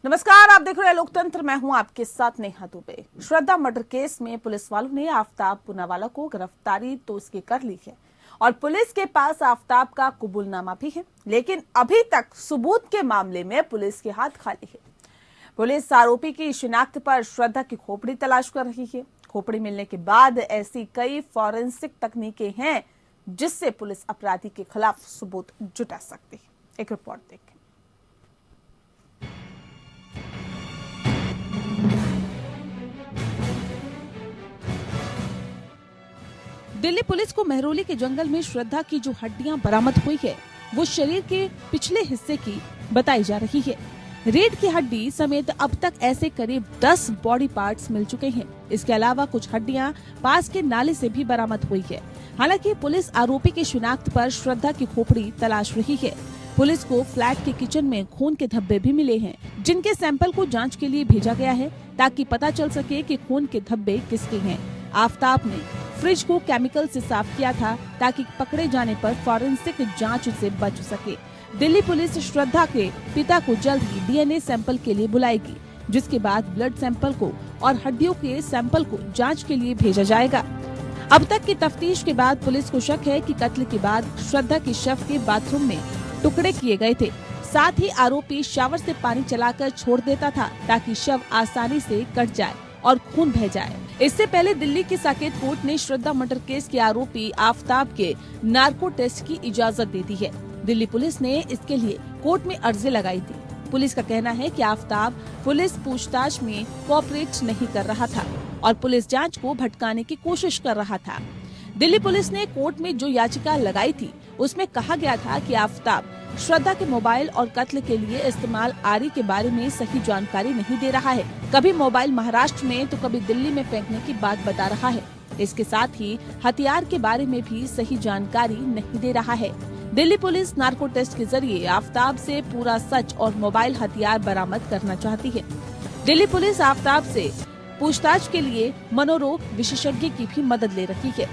नमस्कार, आप देख रहे हैं लोकतंत्र। मैं हूं आपके साथ नेहा दुबे। श्रद्धा मर्डर केस में पुलिस वालों ने आफताब पूनावाला को गिरफ्तारी तो उसकी कर ली है और पुलिस के पास आफताब का कबूलनामा भी है, लेकिन अभी तक सबूत के मामले में पुलिस के हाथ खाली है। पुलिस आरोपी की शिनाख्त पर श्रद्धा की खोपड़ी तलाश कर रही है। खोपड़ी मिलने के बाद ऐसी कई फॉरेंसिक तकनीकें हैं जिससे पुलिस अपराधी के खिलाफ सबूत जुटा सकती है। एक रिपोर्ट देखें। दिल्ली पुलिस को मेहरौली के जंगल में श्रद्धा की जो हड्डियां बरामद हुई है वो शरीर के पिछले हिस्से की बताई जा रही है। रीढ़ की हड्डी समेत अब तक ऐसे करीब 10 बॉडी पार्ट्स मिल चुके हैं। इसके अलावा कुछ हड्डियां पास के नाले से भी बरामद हुई है। हालांकि पुलिस आरोपी की शिनाख्त पर श्रद्धा की खोपड़ी तलाश रही है। पुलिस को फ्लैट के किचन में खून के धब्बे भी मिले हैं, जिनके सैंपल को जाँच के लिए भेजा गया है ताकि पता चल सके कि खून के धब्बे किसके हैं। आफताब ने फ्रिज को केमिकल से साफ किया था ताकि पकड़े जाने पर फॉरेंसिक जांच से बच सके। दिल्ली पुलिस श्रद्धा के पिता को जल्द ही डीएनए सैंपल के लिए बुलाएगी, जिसके बाद ब्लड सैंपल को और हड्डियों के सैंपल को जांच के लिए भेजा जाएगा। अब तक की तफ्तीश के बाद पुलिस को शक है कि कत्ल के बाद श्रद्धा के शव के बाथरूम में टुकड़े किए गए थे। साथ ही आरोपी शावर से पानी चलाकर छोड़ देता था ताकि शव आसानी से कट जाए और खून बह जाए। इससे पहले दिल्ली की साकेत कोर्ट ने श्रद्धा मर्डर केस के आरोपी आफताब के नार्को टेस्ट की इजाजत दे दी है। दिल्ली पुलिस ने इसके लिए कोर्ट में अर्जी लगाई थी। पुलिस का कहना है कि आफताब पुलिस पूछताछ में कोऑपरेट नहीं कर रहा था और पुलिस जांच को भटकाने की कोशिश कर रहा था। दिल्ली पुलिस ने कोर्ट में जो याचिका लगाई थी उसमें कहा गया था कि आफताब श्रद्धा के मोबाइल और कत्ल के लिए इस्तेमाल आरी के बारे में सही जानकारी नहीं दे रहा है। कभी मोबाइल महाराष्ट्र में तो कभी दिल्ली में फेंकने की बात बता रहा है। इसके साथ ही हथियार के बारे में भी सही जानकारी नहीं दे रहा है। दिल्ली पुलिस नार्को टेस्ट के जरिए आफताब से पूरा सच और मोबाइल हथियार बरामद करना चाहती है। दिल्ली पुलिस आफताब से पूछताछ के लिए मनोरोग विशेषज्ञ की भी मदद ले रही है।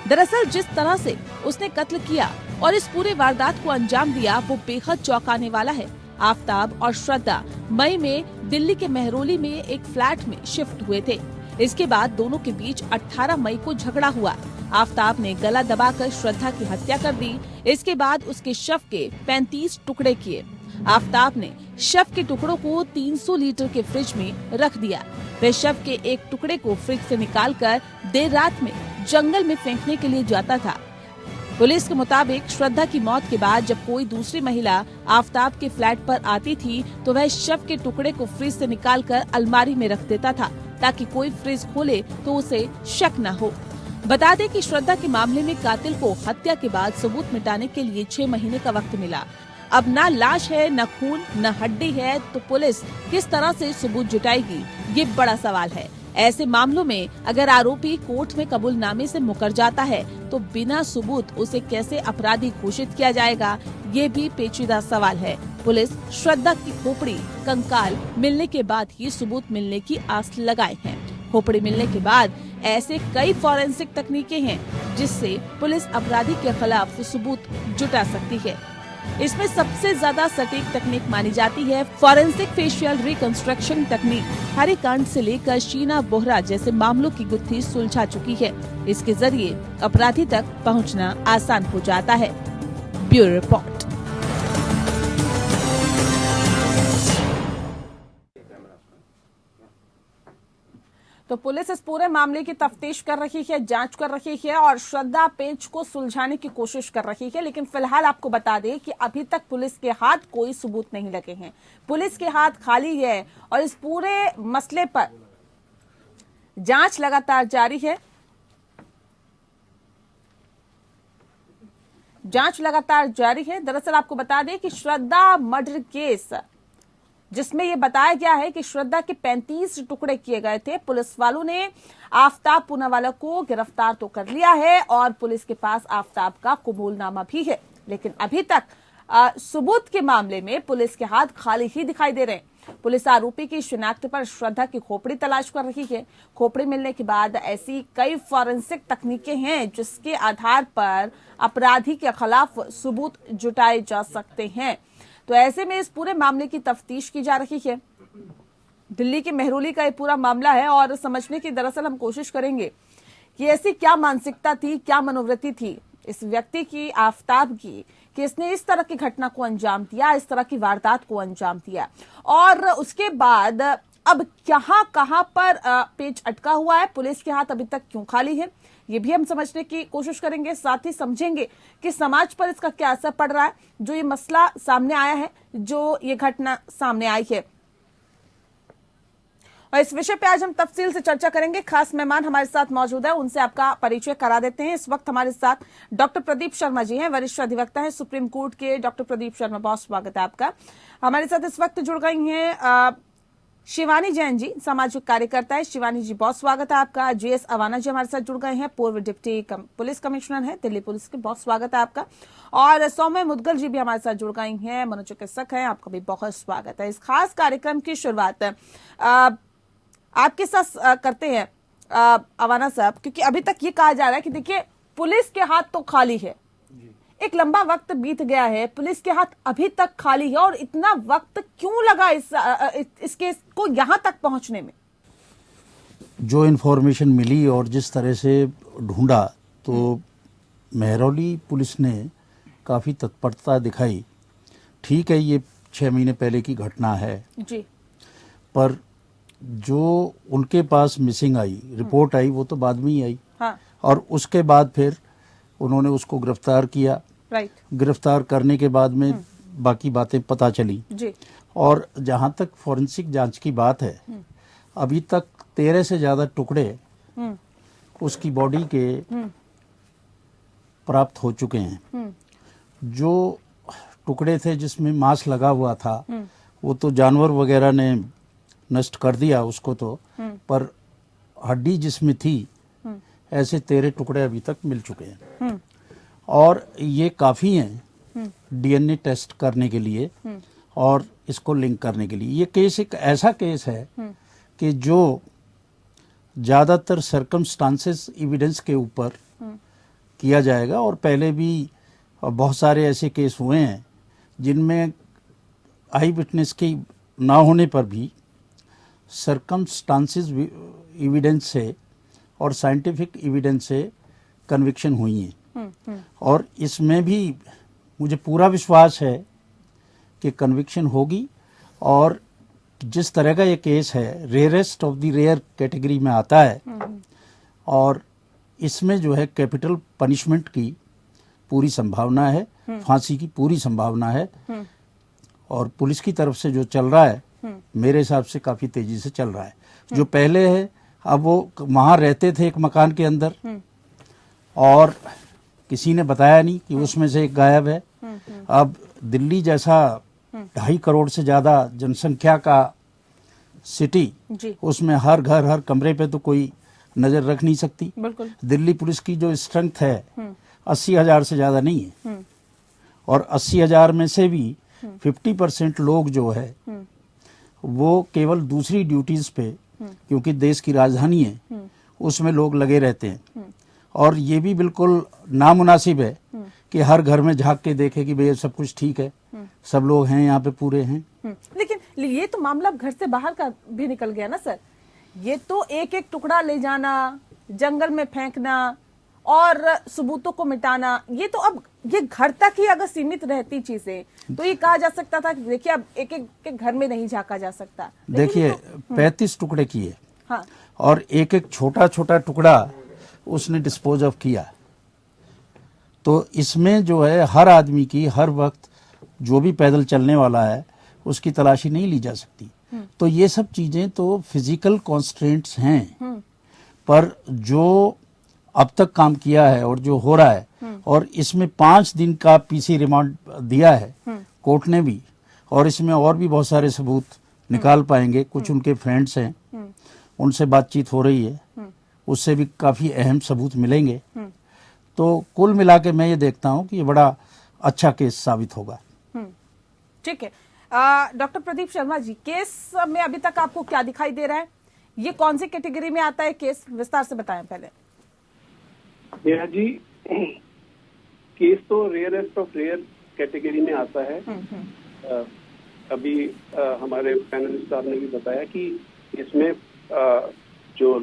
दरअसल जिस तरह से उसने कत्ल किया और इस पूरे वारदात को अंजाम दिया वो बेहद चौंकाने वाला है। आफताब और श्रद्धा मई में दिल्ली के मेहरौली में एक फ्लैट में शिफ्ट हुए थे। इसके बाद दोनों के बीच 18 मई को झगड़ा हुआ। आफताब ने गला दबाकर श्रद्धा की हत्या कर दी। इसके बाद उसके शव के 35 टुकड़े किए। आफताब ने शव के टुकड़ों को 300 लीटर के फ्रिज में रख दिया। वह शव के एक टुकड़े को फ्रिज से निकालकर देर रात में जंगल में फेंकने के लिए जाता था। पुलिस के मुताबिक श्रद्धा की मौत के बाद जब कोई दूसरी महिला आफताब के फ्लैट पर आती थी तो वह शव के टुकड़े को फ्रिज से निकालकर अलमारी में रख देता था ताकि कोई फ्रिज खोले तो उसे शक न हो। बता दें कि श्रद्धा के मामले में कातिल को हत्या के बाद सबूत मिटाने के लिए 6 महीने का वक्त मिला। अब न लाश है, न खून, न हड्डी है, तो पुलिस किस तरह से सबूत जुटाएगी, ये बड़ा सवाल है। ऐसे मामलों में अगर आरोपी कोर्ट में कबूलनामे से मुकर जाता है तो बिना सबूत उसे कैसे अपराधी घोषित किया जाएगा, ये भी पेचीदा सवाल है। पुलिस श्रद्धा की खोपड़ी कंकाल मिलने के बाद ही सबूत मिलने की आस लगाए हैं। खोपड़ी मिलने के बाद ऐसे कई फॉरेंसिक तकनीकें हैं जिससे पुलिस अपराधी के खिलाफ सबूत जुटा सकती है। इसमें सबसे ज्यादा सटीक तकनीक मानी जाती है फॉरेंसिक फेशियल रिकंस्ट्रक्शन तकनीक। हरिकांड से लेकर शीना बोहरा जैसे मामलों की गुत्थी सुलझा चुकी है। इसके जरिए अपराधी तक पहुंचना आसान हो जाता है। Bureau report. तो पुलिस इस पूरे मामले की तफ्तीश कर रही है, जांच कर रही है और श्रद्धा पेच को सुलझाने की कोशिश कर रही है। लेकिन फिलहाल आपको बता दें कि अभी तक पुलिस के हाथ कोई सबूत नहीं लगे हैं। पुलिस के हाथ खाली है और इस पूरे मसले पर जांच लगातार जारी है। दरअसल आपको बता दें कि श्रद्धा मर्डर केस जिसमें ये बताया गया है कि श्रद्धा के 35 टुकड़े किए गए थे। पुलिस वालों ने आफताब पूनावाला को गिरफ्तार तो कर लिया है और पुलिस के पास आफताब का कबूलनामा भी है, लेकिन अभी तक सबूत के मामले में पुलिस के हाथ खाली ही दिखाई दे रहे हैं। पुलिस आरोपी की शिनाख्त पर श्रद्धा की खोपड़ी तलाश कर रही है। खोपड़ी मिलने के बाद ऐसी कई फॉरेंसिक तकनीकें हैं जिसके आधार पर अपराधी के खिलाफ सबूत जुटाए जा सकते हैं। तो ऐसे में इस पूरे मामले की तफ्तीश की जा रही है। दिल्ली के मेहरौली का ये पूरा मामला है और समझने की दरअसल हम कोशिश करेंगे कि ऐसी क्या मानसिकता थी, क्या मनोवृत्ति थी इस व्यक्ति की, आफताब की, कि इसने इस तरह की घटना को अंजाम दिया, इस तरह की वारदात को अंजाम दिया। और उसके बाद अब कहां पर पेच अटका हुआ है, पुलिस के हाथ अभी तक क्यों खाली है, ये भी हम समझने की कोशिश करेंगे। साथ ही समझेंगे कि समाज पर इसका क्या असर पड़ रहा है, जो ये मसला सामने आया है, जो ये घटना सामने आई है। और इस विषय पे आज हम तफसील से चर्चा करेंगे। खास मेहमान हमारे साथ मौजूद है, उनसे आपका परिचय करा देते हैं। इस वक्त हमारे साथ डॉक्टर प्रदीप शर्मा जी हैं, वरिष्ठ अधिवक्ता हैं सुप्रीम कोर्ट के। डॉक्टर प्रदीप शर्मा, बहुत स्वागत है आपका। हमारे साथ इस वक्त जुड़ गई हैं शिवानी जैन जी, सामाजिक कार्यकर्ता है। शिवानी जी, बहुत स्वागत है आपका। जीएस अवाना जी हमारे साथ जुड़ गए हैं, पूर्व डिप्टी पुलिस कमिश्नर हैं दिल्ली पुलिस के, बहुत स्वागत है आपका। और सौम्य मुदगल जी भी हमारे साथ जुड़ गई हैं, मनोचिकित्सक हैं, आपका भी बहुत स्वागत है। इस खास कार्यक्रम की शुरुआत आपके साथ करते हैं अवाना साहब, क्योंकि अभी तक ये कहा जा रहा है कि देखिए पुलिस के हाथ तो खाली है, एक लंबा वक्त बीत गया है, पुलिस के हाथ अभी तक खाली है, और इतना वक्त क्यों लगा इस केस को यहां तक पहुंचने में? जो इन्फॉर्मेशन मिली और जिस तरह से ढूंढा, तो मेहरौली पुलिस ने काफ़ी तत्परता दिखाई। ठीक है, ये 6 महीने पहले की घटना है जी, पर जो उनके पास मिसिंग आई, रिपोर्ट आई, वो तो बाद में ही आई। हाँ, और उसके बाद फिर उन्होंने उसको गिरफ्तार किया। राइट, गिरफ्तार करने के बाद में बाकी बातें पता चली जी, और जहाँ तक फॉरेंसिक जांच की बात है, अभी तक 13 से ज़्यादा टुकड़े उसकी बॉडी के प्राप्त हो चुके हैं। जो टुकड़े थे जिसमें मांस लगा हुआ था, वो तो जानवर वगैरह ने नष्ट कर दिया उसको तो, पर हड्डी जिसमें थी, ऐसे 13 टुकड़े अभी तक मिल चुके हैं। और ये काफ़ी हैं डीएनए टेस्ट करने के लिए और इसको लिंक करने के लिए। ये केस एक ऐसा केस है कि जो ज़्यादातर सर्कमस्टांसेस एविडेंस के ऊपर किया जाएगा, और पहले भी बहुत सारे ऐसे केस हुए हैं जिनमें आई विटनेस की ना होने पर भी सर्कमस्टांसेस एविडेंस से और साइंटिफिक एविडेंस से कन्विक्शन हुई हैं। और इसमें भी मुझे पूरा विश्वास है कि कन्विक्शन होगी। और जिस तरह का ये केस है, rarest of the rare category में आता है, और इसमें जो है कैपिटल पनिशमेंट की पूरी संभावना है, फांसी की पूरी संभावना है। और पुलिस की तरफ से जो चल रहा है, मेरे हिसाब से काफ़ी तेज़ी से चल रहा है। जो पहले है, अब वो वहाँ रहते थे एक मकान के अंदर, और किसी ने बताया नहीं कि उसमें से एक गायब है। अब दिल्ली जैसा 2.5 करोड़ से ज़्यादा जनसंख्या का सिटी, उसमें हर घर हर कमरे पे तो कोई नज़र रख नहीं सकती। दिल्ली पुलिस की जो स्ट्रेंथ है 80,000 से ज़्यादा नहीं है, और 80,000 में से भी 50% लोग जो है वो केवल दूसरी ड्यूटीज पे, क्योंकि देश की राजधानी है, उसमें लोग लगे रहते हैं। और ये भी बिल्कुल नामुनासिब है कि हर घर में झांक के देखे कि भैया सब कुछ ठीक है, सब लोग हैं यहाँ पे, पूरे हैं। लेकिन ये तो मामला घर से बाहर का भी निकल गया ना सर। ये तो एक एक टुकड़ा ले जाना, जंगल में फेंकना और सबूतों को मिटाना, ये तो अब ये घर तक ही अगर सीमित रहती चीजें, तो ये कहा जा सकता था कि देखिए अब एक एक के घर में नहीं झांका जा सकता। देखिए तो 35 टुकड़े किए, हाँ, और एक एक छोटा छोटा टुकड़ा उसने डिस्पोज ऑफ किया। तो इसमें जो है हर आदमी की हर वक्त, जो भी पैदल चलने वाला है, उसकी तलाशी नहीं ली जा सकती। तो ये सब चीजें तो फिजिकल कॉन्स्ट्रेंट्स हैं, पर जो अब तक काम किया है और जो हो रहा है, और इसमें 5 दिन का पीसी रिमांड दिया है कोर्ट ने भी, और इसमें और भी बहुत सारे सबूत निकाल पाएंगे। कुछ उनके फ्रेंड्स हैं, उनसे बातचीत हो रही है, उससे भी काफ़ी अहम सबूत मिलेंगे। तो कुल मिला के मैं ये देखता हूँ कि ये बड़ा अच्छा केस साबित होगा। ठीक है। डॉक्टर प्रदीप शर्मा जी, केस में अभी तक आपको क्या दिखाई दे रहा है? ये कौन सी कैटेगरी में आता है केस, विस्तार से बताएं पहले। नेहा जी, केस तो रेयरेस्ट ऑफ रेयर कैटेगरी में आता है। अभी हमारे पैनलिस्ट साहब ने भी बताया कि इसमें जो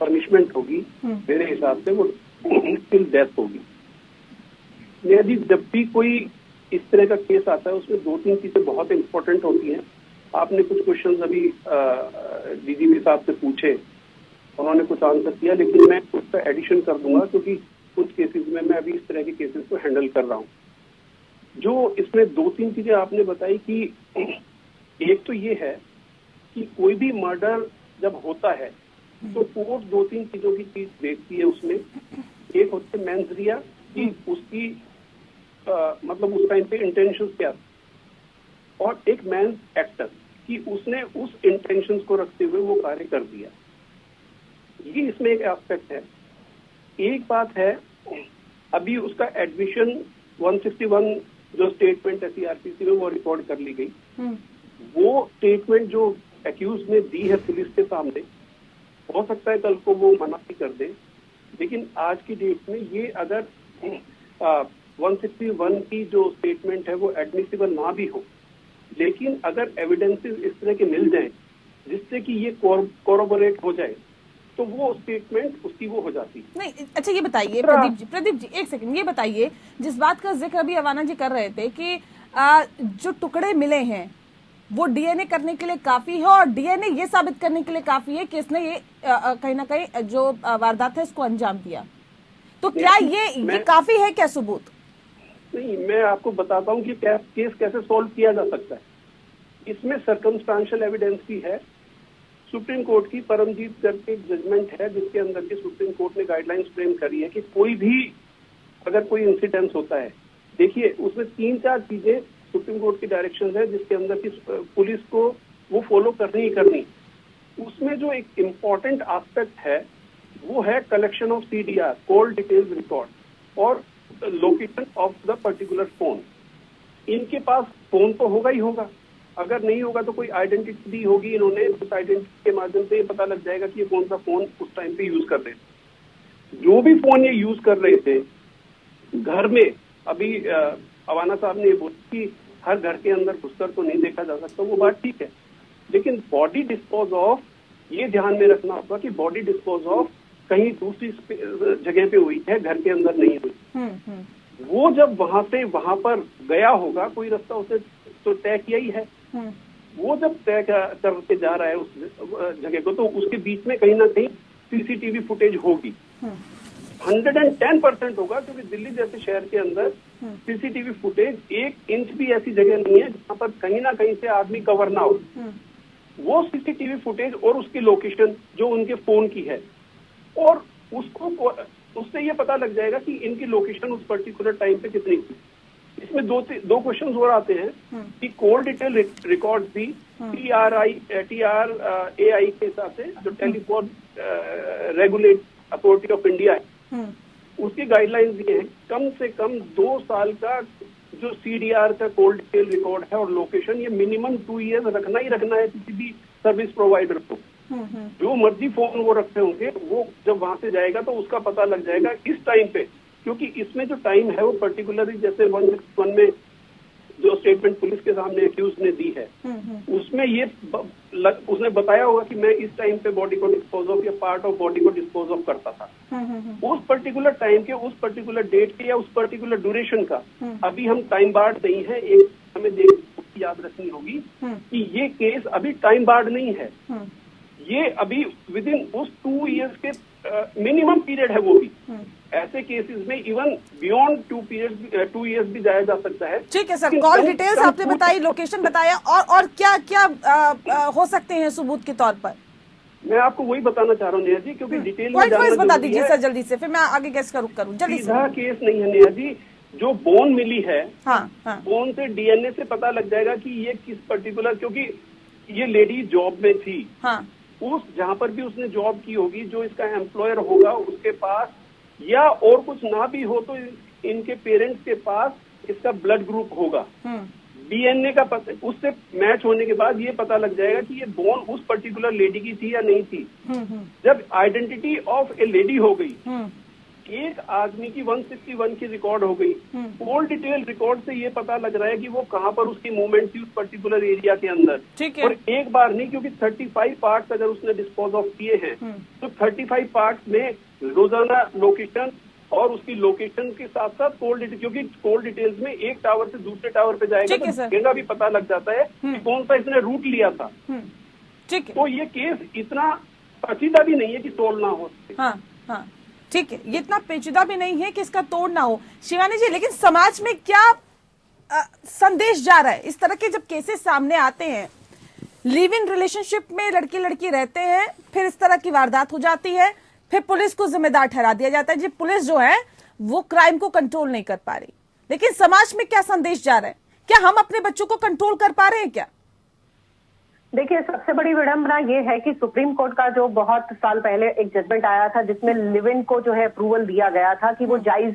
पनिशमेंट होगी मेरे हिसाब से वो टिल डेथ होगी। यदि जब भी कोई इस तरह का केस आता है उसमें 2-3 चीजें बहुत इंपॉर्टेंट होती हैं। आपने कुछ क्वेश्चंस अभी डीजीपी साहब से पूछे, उन्होंने कुछ आंसर किया, लेकिन मैं उसका एडिशन कर दूंगा क्योंकि कुछ केसेस में मैं अभी इस तरह के केसेस को हैंडल कर रहा हूँ। जो इसमें 2-3 चीजें आपने बताई कि एक तो ये है कि कोई भी मर्डर जब होता है तो कोर्ट 2-3 चीजों की चीज देखती है उसमें। एक होती है मेंस रिया कि उसकी मतलब उस टाइम पे इंटेंशन क्या, और एक मैन एक्टर कि उसने उस इंटेंशन को रखते हुए वो कार्य कर दिया। ये इसमें एक एस्पेक्ट है। एक बात है, अभी उसका एडमिशन 161 जो स्टेटमेंट है सीआरपीसी में वो रिकॉर्ड कर ली गई। वो स्टेटमेंट जो एक्यूज ने दी है पुलिस के सामने, हो सकता है कल को वो मना भी कर दे, लेकिन आज की डेट में ये अगर 161 की जो स्टेटमेंट है वो एडमिसिबल ना भी हो, लेकिन अगर एविडेंसेस इस तरह के मिल जाएं जिससे कि ये कोरोबोरेट हो जाए तो वो स्टेटमेंट उसकी वो हो जाती है। नहीं, अच्छा ये बताइए प्रदीप जी एक सेकंड, ये बताइए जिस बात का जिक्र अभी अवाना जी कर रहे थे कि जो टुकड़े मिले हैं वो डीएनए करने के लिए काफी है और डीएनए ये साबित करने के लिए काफी है कि इसने ये कहीं ना कहीं जो वारदात है इसको अंजाम दिया, तो क्या ये काफी है क्या सबूत? नहीं, मैं आपको बताता हूँ कि केस कैसे सॉल्व किया जा सकता है। इसमें सर्कमस्टांशियल एविडेंस भी है। सुप्रीम कोर्ट की परमजीत करके एक जजमेंट है जिसके अंदर के सुप्रीम कोर्ट ने गाइडलाइंस फ्रेम करी है कि कोई भी अगर कोई इंसिडेंस होता है, देखिए उसमें 3-4 चीजें सुप्रीम कोर्ट की डायरेक्शंस है जिसके अंदर की पुलिस को वो फॉलो करनी ही करनी। उसमें जो एक इम्पॉर्टेंट एस्पेक्ट है वो है collection of CDR, call details record, और location of the particular phone. इनके पास फोन तो होगा ही होगा, अगर नहीं होगा तो कोई आइडेंटिटी दी होगी इन्होंने, उस आइडेंटिटी के माध्यम से ये पता लग जाएगा कि ये कौन सा फोन उस टाइम पे यूज कर रहे थे। जो भी फोन ये यूज कर रहे थे घर में, अभी अवाना साहब ने ये बोला कि हर घर के अंदर घुसकर तो नहीं देखा जा सकता, वो बात ठीक है, लेकिन बॉडी डिस्पोज ऑफ ये ध्यान में रखना होगा कि बॉडी डिस्पोज ऑफ कहीं दूसरी जगह पे हुई है, घर के अंदर नहीं हुई। वो जब वहां से वहां पर गया होगा, कोई रास्ता उसने तो तय किया ही है, वो जब तय करके जा रहा है उस जगह को, तो उसके बीच में कहीं ना कहीं सीसीटीवी फुटेज होगी। 110% होगा, क्योंकि दिल्ली जैसे शहर के अंदर सीसीटीवी फुटेज 1 इंच भी ऐसी जगह नहीं है जहाँ पर कहीं ना कहीं से आदमी कवर ना हो। वो सीसीटीवी फुटेज और उसकी लोकेशन जो उनके फोन की है, और उससे ये पता लग जाएगा कि इनकी लोकेशन उस पर्टिकुलर टाइम पे कितनी थी। इसमें दो क्वेश्चन और आते हैं कि कॉल डिटेल रिकॉर्ड भी TRAI के हिसाब से, जो telephone regulate authority of India है, उसकी गाइडलाइंस ये है कम से कम 2 साल का जो CDR का कॉल डिटेल रिकॉर्ड है और लोकेशन, ये मिनिमम 2 ईयर्स रखना ही रखना है किसी भी सर्विस प्रोवाइडर को। जो मर्जी फोन वो रखते होंगे, वो जब वहां से जाएगा तो उसका पता लग जाएगा इस टाइम पे, क्योंकि इसमें जो टाइम है वो पर्टिकुलरली जैसे 161 में जो स्टेटमेंट पुलिस के सामने एक्यूज ने दी है, उसमें ये उसने बताया होगा कि मैं इस टाइम पे बॉडी को डिस्पोज ऑफ या पार्ट ऑफ बॉडी को डिस्पोज ऑफ करता था। उस पर्टिकुलर टाइम के, उस पर्टिकुलर डेट के या उस पर्टिकुलर ड्यूरेशन का अभी हम टाइम बार्ड नहीं है। एक हमें याद रखनी होगी कि ये केस अभी टाइम बार्ड नहीं है, ये अभी विद इन उस 2 ईयर्स के मिनिमम पीरियड है। वो भी ऐसे केसेस में इवन बियॉन्ड 2 ईयर्स भी जाया जा सकता है। ठीक है सर, कॉल डिटेल्स आपने बताई, लोकेशन बताया, और क्या क्या हो सकते हैं सबूत के तौर पर? मैं आपको वही बताना चाह रहा हूँ नेहा जी, क्योंकि डिटेल में बता दीजिए सर जल्दी से, फिर मैं आगे कैसे करूँ जल्दी से। सीधा केस नहीं है नेहा जी, जो बोन मिली है, बोन से DNA से पता लग जाएगा कि ये किस पर्टिकुलर, क्योंकि ये लेडी जॉब में थी, उस जहां पर भी उसने जॉब की होगी, जो इसका एम्प्लॉयर होगा उसके पास, या और कुछ ना भी हो तो इनके पेरेंट्स के पास इसका ब्लड ग्रुप होगा। DNA का पता, उससे मैच होने के बाद ये पता लग जाएगा कि ये बोन उस पर्टिकुलर लेडी की थी या नहीं थी। जब आइडेंटिटी ऑफ ए लेडी हो गई एक आदमी की 161 की रिकॉर्ड हो गई। कॉल डिटेल रिकॉर्ड से ये पता लग रहा है कि वो कहाँ पर उसकी मूवमेंट थी उस पर्टिकुलर एरिया के अंदर। ठीक है। और एक बार नहीं, क्योंकि 35 पार्ट्स अगर उसने डिस्पोज ऑफ किए हैं तो 35 पार्ट्स में रोजाना लोकेशन और उसकी लोकेशन के साथ साथ कॉल डिटेल, क्योंकि कॉल डिटेल्स में एक टावर से दूसरे टावर पे जाएगा ठीक है तो सर। जगह भी पता लग जाता है कि कौन सा इसने रूट लिया था। ठीक है। तो ये केस इतना पेचीदा भी नहीं है कि तोड़ ना हो सके। हाँ हाँ ठीक है, ये इतना पेचीदा भी नहीं है कि इसका तोड़ ना हो। शिवानी जी, लेकिन समाज में क्या संदेश जा रहा है इस तरह के जब केसेस सामने आते हैं? लिव इन रिलेशनशिप में लड़के लड़की रहते हैं, फिर इस तरह की वारदात हो जाती है, फिर पुलिस को जिम्मेदार ठहरा दिया जाता है जी पुलिस जो है वो क्राइम को कंट्रोल नहीं कर पा रही। लेकिन समाज में क्या संदेश जा रहा है? क्या हम अपने बच्चों को कंट्रोल कर पा रहे हैं क्या? देखिए, सबसे बड़ी विडंबना ये है कि सुप्रीम कोर्ट का जो बहुत साल पहले एक जजमेंट आया था जिसमें लिव इन को जो है अप्रूवल दिया गया था कि वो जायज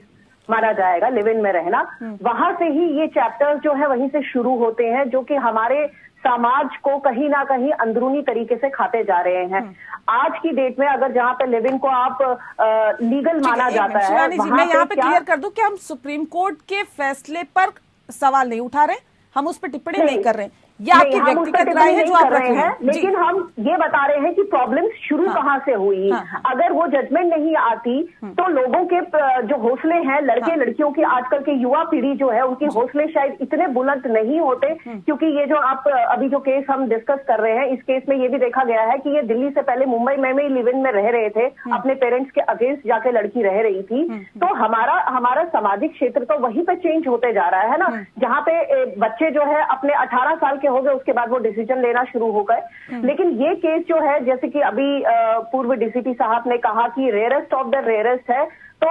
माना जाएगा लिव इन में रहना, वहां से ही ये चैप्टर्स जो है वहीं से शुरू होते हैं जो कि हमारे समाज को कहीं ना कहीं अंदरूनी तरीके से खाते जा रहे हैं। आज की डेट में अगर जहां पे लिव इन को आप लीगल माना जाता है, शिवानी जी, मैं यहाँ पे क्लियर कर दूं कि हम सुप्रीम कोर्ट के फैसले पर सवाल नहीं उठा रहे, हम उस पर टिप्पणी नहीं कर रहे हैं। ये आपकी व्यक्तिगत राय है जो आप रख रहे हैं, लेकिन हम ये बता रहे हैं कि प्रॉब्लम शुरू कहां से हुई। अगर वो जजमेंट नहीं आती तो लोगों के जो हौसले हैं, लड़के लड़कियों की, आजकल के युवा पीढ़ी जो है उनके हौसले शायद इतने बुलंद नहीं होते। क्योंकि ये जो आप अभी जो केस हम डिस्कस कर रहे हैं, इस केस में ये भी देखा गया है कि ये दिल्ली से पहले मुंबई में ही लिव इन में रह रहे थे, अपने पेरेंट्स के अगेंस्ट जाके लड़की रह रही थी। तो हमारा सामाजिक क्षेत्र तो वहीं पे चेंज होते जा रहा है ना, जहाँ पे बच्चे जो है अपने 18 साल हो गए उसके बाद वो डिसीजन लेना शुरू हो गए। लेकिन ये केस जो है, जैसे कि अभी पूर्व डीसीपी साहब ने कहा कि रेयरेस्ट ऑफ द रेयरेस्ट है, तो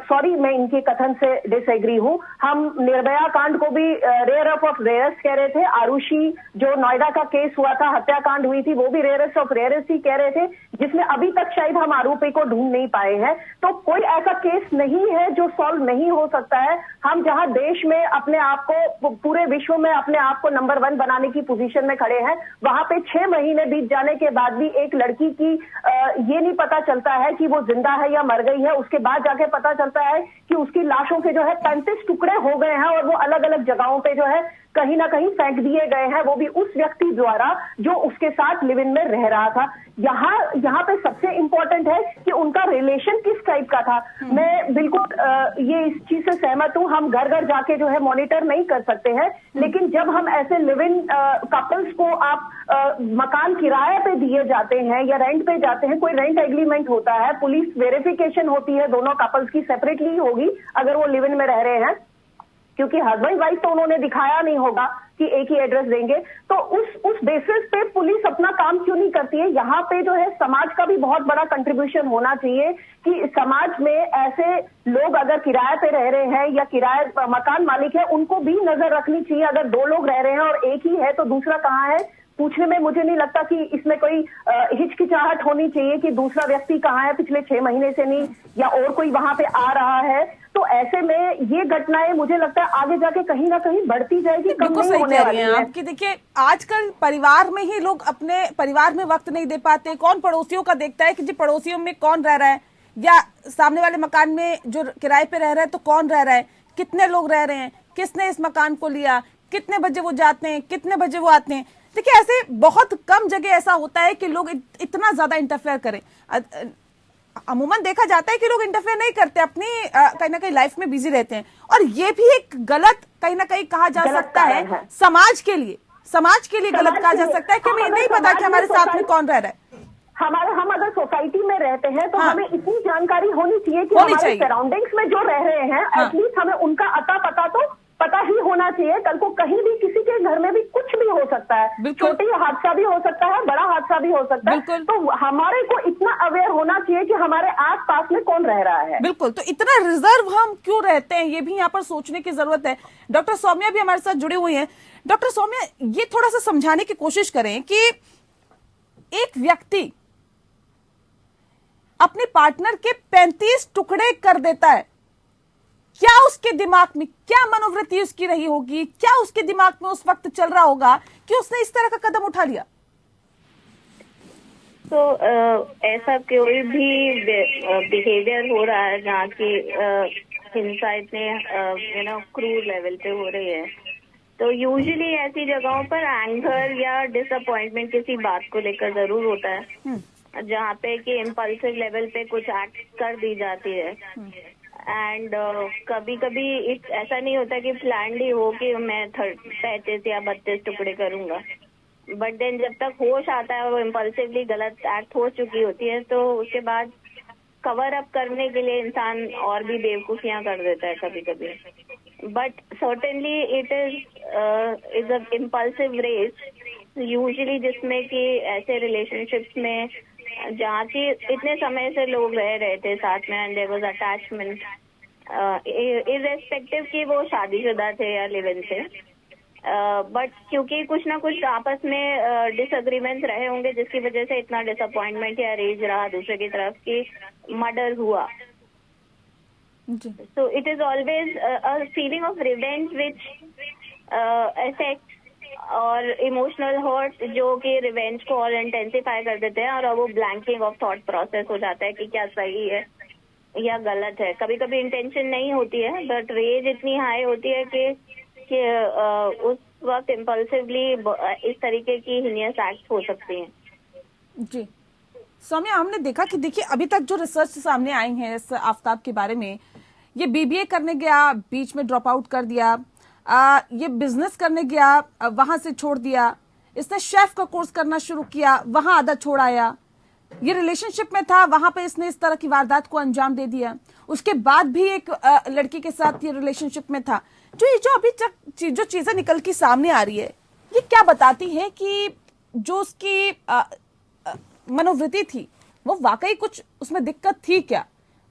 सॉरी मैं इनके कथन से डिसएग्री हूं। हम निर्भया कांड को भी रेयर ऑफ रेयरेस्ट कह रहे थे। आरुषि जो नोएडा का केस हुआ था, हत्याकांड हुई थी, वो भी रेयरेस्ट ऑफ रेयरेस्ट ही कह रहे थे, जिसमें अभी तक शायद हम आरोपी को ढूंढ नहीं पाए हैं। तो कोई ऐसा केस नहीं है जो सॉल्व नहीं हो सकता है। हम जहां देश में अपने आप को, पूरे विश्व में अपने आप को नंबर 1 बनाने की पोजीशन में खड़े हैं, वहां पे 6 महीने बीत जाने के बाद भी एक लड़की की ये नहीं पता चलता है कि वो जिंदा है या मर गई है। उसके बाद जाके पता चलता है कि उसकी लाशों के जो है 35 टुकड़े हो गए हैं और वो अलग अलग जगहों पे जो है कहीं ना कहीं फेंक दिए गए हैं, वो भी उस व्यक्ति द्वारा जो उसके साथ लिव इन में रह रहा था। यहाँ पे सबसे इंपॉर्टेंट है कि उनका रिलेशन किस टाइप का था। मैं बिल्कुल ये इस चीज से सहमत हूँ, हम घर घर जाके जो है मॉनिटर नहीं कर सकते हैं, लेकिन जब हम ऐसे लिव इन कपल्स को आप मकान किराए पे दिए जाते हैं या रेंट पे जाते हैं, कोई रेंट एग्रीमेंट होता है, पुलिस वेरिफिकेशन होती है दोनों कपल्स की, सेपरेटली होगी अगर वो लिव इन में रह रहे हैं, क्योंकि हस्बैंड वाइफ तो उन्होंने दिखाया नहीं होगा कि एक ही एड्रेस देंगे। तो उस बेसिस पे पुलिस अपना काम क्यों नहीं करती है? यहाँ पे जो है समाज का भी बहुत बड़ा कंट्रीब्यूशन होना चाहिए कि समाज में ऐसे लोग अगर किराए पे रह रहे हैं या किराए मकान मालिक है, उनको भी नजर रखनी चाहिए। अगर 2 लोग रह रहे हैं और एक ही है तो दूसरा कहाँ है पूछने में मुझे नहीं लगता कि इसमें कोई हिचकिचाहट होनी चाहिए कि दूसरा व्यक्ति कहाँ है, पिछले 6 महीने से नहीं, या और कोई वहां पे आ रहा है। तो ऐसे में ये घटनाएं मुझे लगता है आगे जाके कहीं ना कहीं बढ़ती जाएगी, कम नहीं होने वाली है। आपकी देखिए, आजकल परिवार में ही लोग अपने परिवार में वक्त नहीं दे पाते। कौन पड़ोसियों का देखता है कि जी पड़ोसियों में कौन रह रहा है, या सामने वाले मकान में जो किराए पे रह रहा है तो कौन रह रहा है, कितने लोग रह रहे हैं, किसने इस मकान को लिया, कितने बजे वो जाते हैं, कितने बजे वो आते हैं। देखिए, ऐसे बहुत कम जगह ऐसा होता है कि लोग इतना ज्यादा इंटरफेयर करें। अमूमन देखा जाता है कि लोग इंटरफेयर नहीं करते, अपनी कहीं ना कहीं लाइफ में बिजी रहते हैं। और ये भी एक गलत कहीं ना कहीं कहा जा सकता है समाज के लिए गलत कहा जा सकता है कि हमें नहीं पता कि हमारे साथ में कौन रह रहा है। हम अगर सोसाइटी में रहते हैं तो हमें इतनी जानकारी होनी चाहिए कि हमारे सराउंडिंग्स में जो रह रहे हैं एटलीस्ट हमें उनका अता पता तो पता ही होना चाहिए। कल को कहीं भी किसी के घर में भी कुछ भी हो सकता है, छोटी हादसा भी हो सकता है, बड़ा हादसा भी हो सकता है। तो हमारे को इतना अवेयर होना चाहिए कि हमारे आस पास में कौन रह रहा है। बिल्कुल, तो इतना रिजर्व हम क्यों रहते हैं, ये भी यहाँ पर सोचने की जरूरत है। डॉक्टर सौम्या भी हमारे साथ जुड़ी हुई है। डॉक्टर सौम्या, ये थोड़ा सा समझाने की कोशिश करें कि एक व्यक्ति अपने पार्टनर के 35 टुकड़े कर देता है, क्या उसके दिमाग में, क्या मनोवृत्ति उसकी रही होगी, क्या उसके दिमाग में उस वक्त चल रहा होगा कि उसने इस तरह का कदम उठा लिया? तो ऐसा कोई भी बिहेवियर हो रहा है जहाँ की हिंसा इतने क्रूर लेवल पे हो रही है, तो यूजुअली ऐसी जगहों पर एंगर या डिसअपॉइंटमेंट किसी बात को लेकर जरूर होता है, जहाँ पे कि इम्पल्सिव लेवल पे कुछ एक्ट कर दी जाती है। एंड कभी कभी ऐसा नहीं होता कि प्लान्ड ही हो कि मैं 35 या 32 टुकड़े करूंगा, बट देन जब तक होश आता है, वो इम्पल्सिवली गलत एक्ट हो चुकी होती है, तो उसके बाद कवर अप करने के लिए इंसान और भी बेवकूफियां कर देता है कभी कभी। But certainly it is a impulsive race usually, जिसमें कि ऐसे रिलेशनशिप्स में जहाँ की इतने समय से लोग रह रहे थे साथ में, and there was attachment, irrespective कि वो शादीशुदा थे या लिव इन थे, बट क्योंकि कुछ ना कुछ आपस में डिसएग्रीमेंट्स रहे होंगे जिसकी वजह से इतना डिसअपॉइंटमेंट या रेज रहा दूसरे की तरफ कि मर्डर हुआ। So it is always a feeling of revenge which affects और इमोशनल हर्ट जो कि रिवेंज को और इंटेंसिफाई कर देते हैं, और वो ब्लैंकिंग ऑफ थॉट प्रोसेस हो जाता है कि क्या सही है या गलत है। कभी कभी इंटेंशन नहीं होती है, बट रेज इतनी हाई होती है कि उस वक्त इम्पल्सिवली इस तरीके की हिनियस एक्ट हो सकती हैं। जी सौम्या, हमने देखा कि देखिए अभी तक जो रिसर्च सामने आई है इस आफ्ताब के बारे में, ये बीबीए करने गया, बीच में ड्रॉप आउट कर दिया, ये बिजनेस करने गया, वहां से छोड़ दिया, इसने शेफ का कोर्स करना शुरू किया, वहां आधा छोड़ आया, ये रिलेशनशिप में था, वहां पे इसने इस तरह की वारदात को अंजाम दे दिया, उसके बाद भी एक लड़की के साथ ये रिलेशनशिप में था। जो अभी तक जो चीजें निकल के सामने आ रही है, ये क्या बताती है कि जो उसकी मनोवृत्ति थी वो वाकई कुछ उसमें दिक्कत थी क्या?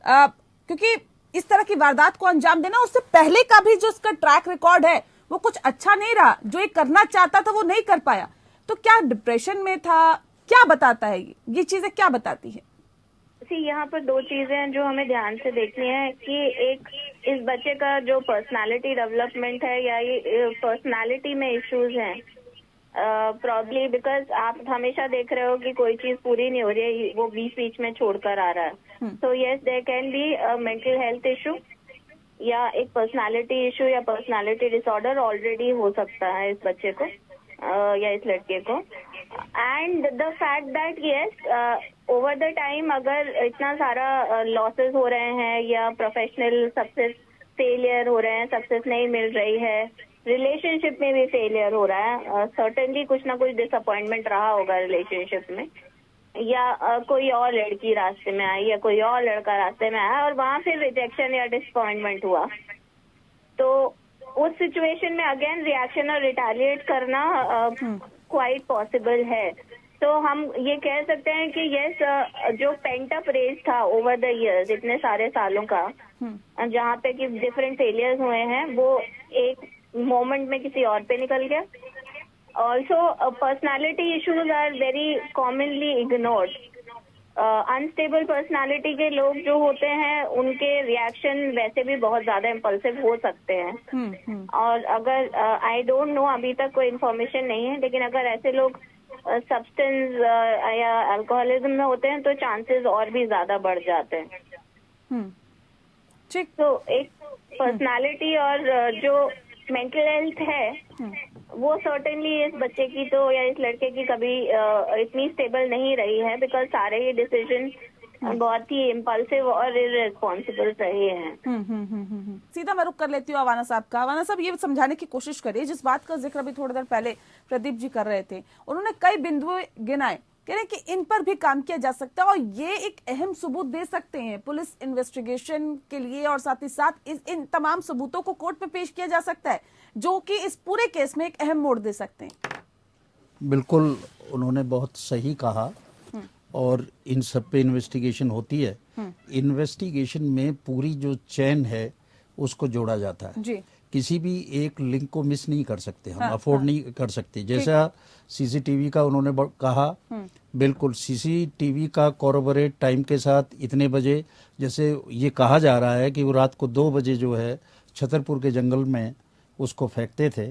क्योंकि इस तरह की वारदात को अंजाम देना, उससे पहले का भी जो उसका ट्रैक रिकॉर्ड है वो कुछ अच्छा नहीं रहा, जो ये करना चाहता था वो नहीं कर पाया, तो क्या डिप्रेशन में था, क्या बताता है ये चीजें क्या बताती है? यहाँ पर दो चीजें हैं जो हमें ध्यान से देखनी है कि एक, इस बच्चे का जो पर्सनालिटी डेवलपमेंट है या ये पर्सनालिटी में इश्यूज हैं, प्रॉब्ली बिकॉज आप हमेशा देख रहे हो कि कोई चीज पूरी नहीं हो रही है, वो बीच बीच में छोड़कर आ रहा है। So yes, there can be mental health issue या एक पर्सनालिटी इशू या पर्सनालिटी डिसऑर्डर ऑलरेडी हो सकता है इस बच्चे को या इस लड़के को। And the fact that yes, over the time अगर इतना सारा लॉसेस हो रहे हैं या प्रोफेशनल सक्सेस फेलियर हो रहे हैं, सक्सेस नहीं मिल रही है, रिलेशनशिप में भी फेलियर हो रहा है, सर्टेनली कुछ ना कुछ डिसअपॉइंटमेंट रहा होगा रिलेशनशिप में, या कोई और लड़की रास्ते में आई या कोई और लड़का रास्ते में आया और वहां फिर रिजेक्शन या डिसअपॉइंटमेंट हुआ, तो उस सिचुएशन में अगेन रिएक्शन और रिटेलिएट करना क्वाइट पॉसिबल है। तो हम ये कह सकते हैं कि यस, जो पेंट अप रेज था ओवर द इयर्स, इतने सारे सालों का, जहाँ पे कि डिफरेंट फेलियर्स हुए हैं, वो एक मोमेंट में किसी और पे निकल गया। Also personality issues are very commonly ignored. Unstable personality के लोग जो होते हैं उनके रिएक्शन वैसे भी बहुत ज्यादा इम्पल्सिव हो सकते हैं। और अगर आई डोंट नो, अभी तक कोई इन्फॉर्मेशन नहीं है, लेकिन अगर ऐसे लोग सब्सटेंस या अल्कोहलिज्म में होते हैं तो चांसेस और भी ज्यादा बढ़ जाते हैं। ठीक, तो एक पर्सनालिटी और जो मेंटल हेल्थ है वो सर्टेनली इस बच्चे की तो या इस लड़के की कभी इतनी स्टेबल नहीं रही है, बिकॉज सारे ही डिसीजन बहुत ही इम्पल्सिव और इररेस्पॉन्सिबल रहे हैं। सीधा मैं रुक कर लेती हूँ अवाना साहब का। अवाना साहब, ये समझाने की कोशिश करिए, जिस बात का जिक्र अभी थोड़ी देर पहले प्रदीप जी कर रहे थे, उन्होंने कई बिंदु गिनाए, कह रहे हैं कि इन पर भी काम किया जा सकता है और ये एक अहम सबूत दे सकते हैं पुलिस इन्वेस्टिगेशन के लिए, और साथ ही साथ इन तमाम सबूतों को कोर्ट में पेश किया जा सकता है, जो कि इस पूरे केस में एक अहम मोड़ दे सकते हैं। बिल्कुल, उन्होंने बहुत सही कहा, और इन सब पे इन्वेस्टिगेशन होती है। इन्वेस्टिगेशन में पूरी जो चेन है उसको जोड़ा जाता है जी। किसी भी एक लिंक को मिस नहीं कर सकते हम, अफोर्ड नहीं कर सकते। जैसा सीसीटीवी का उन्होंने कहा, बिल्कुल सीसीटीवी का कोरोबोरेट टाइम के साथ इतने बजे, जैसे ये कहा जा रहा है कि वो रात को 2 बजे जो है छतरपुर के जंगल में उसको फेंकते थे,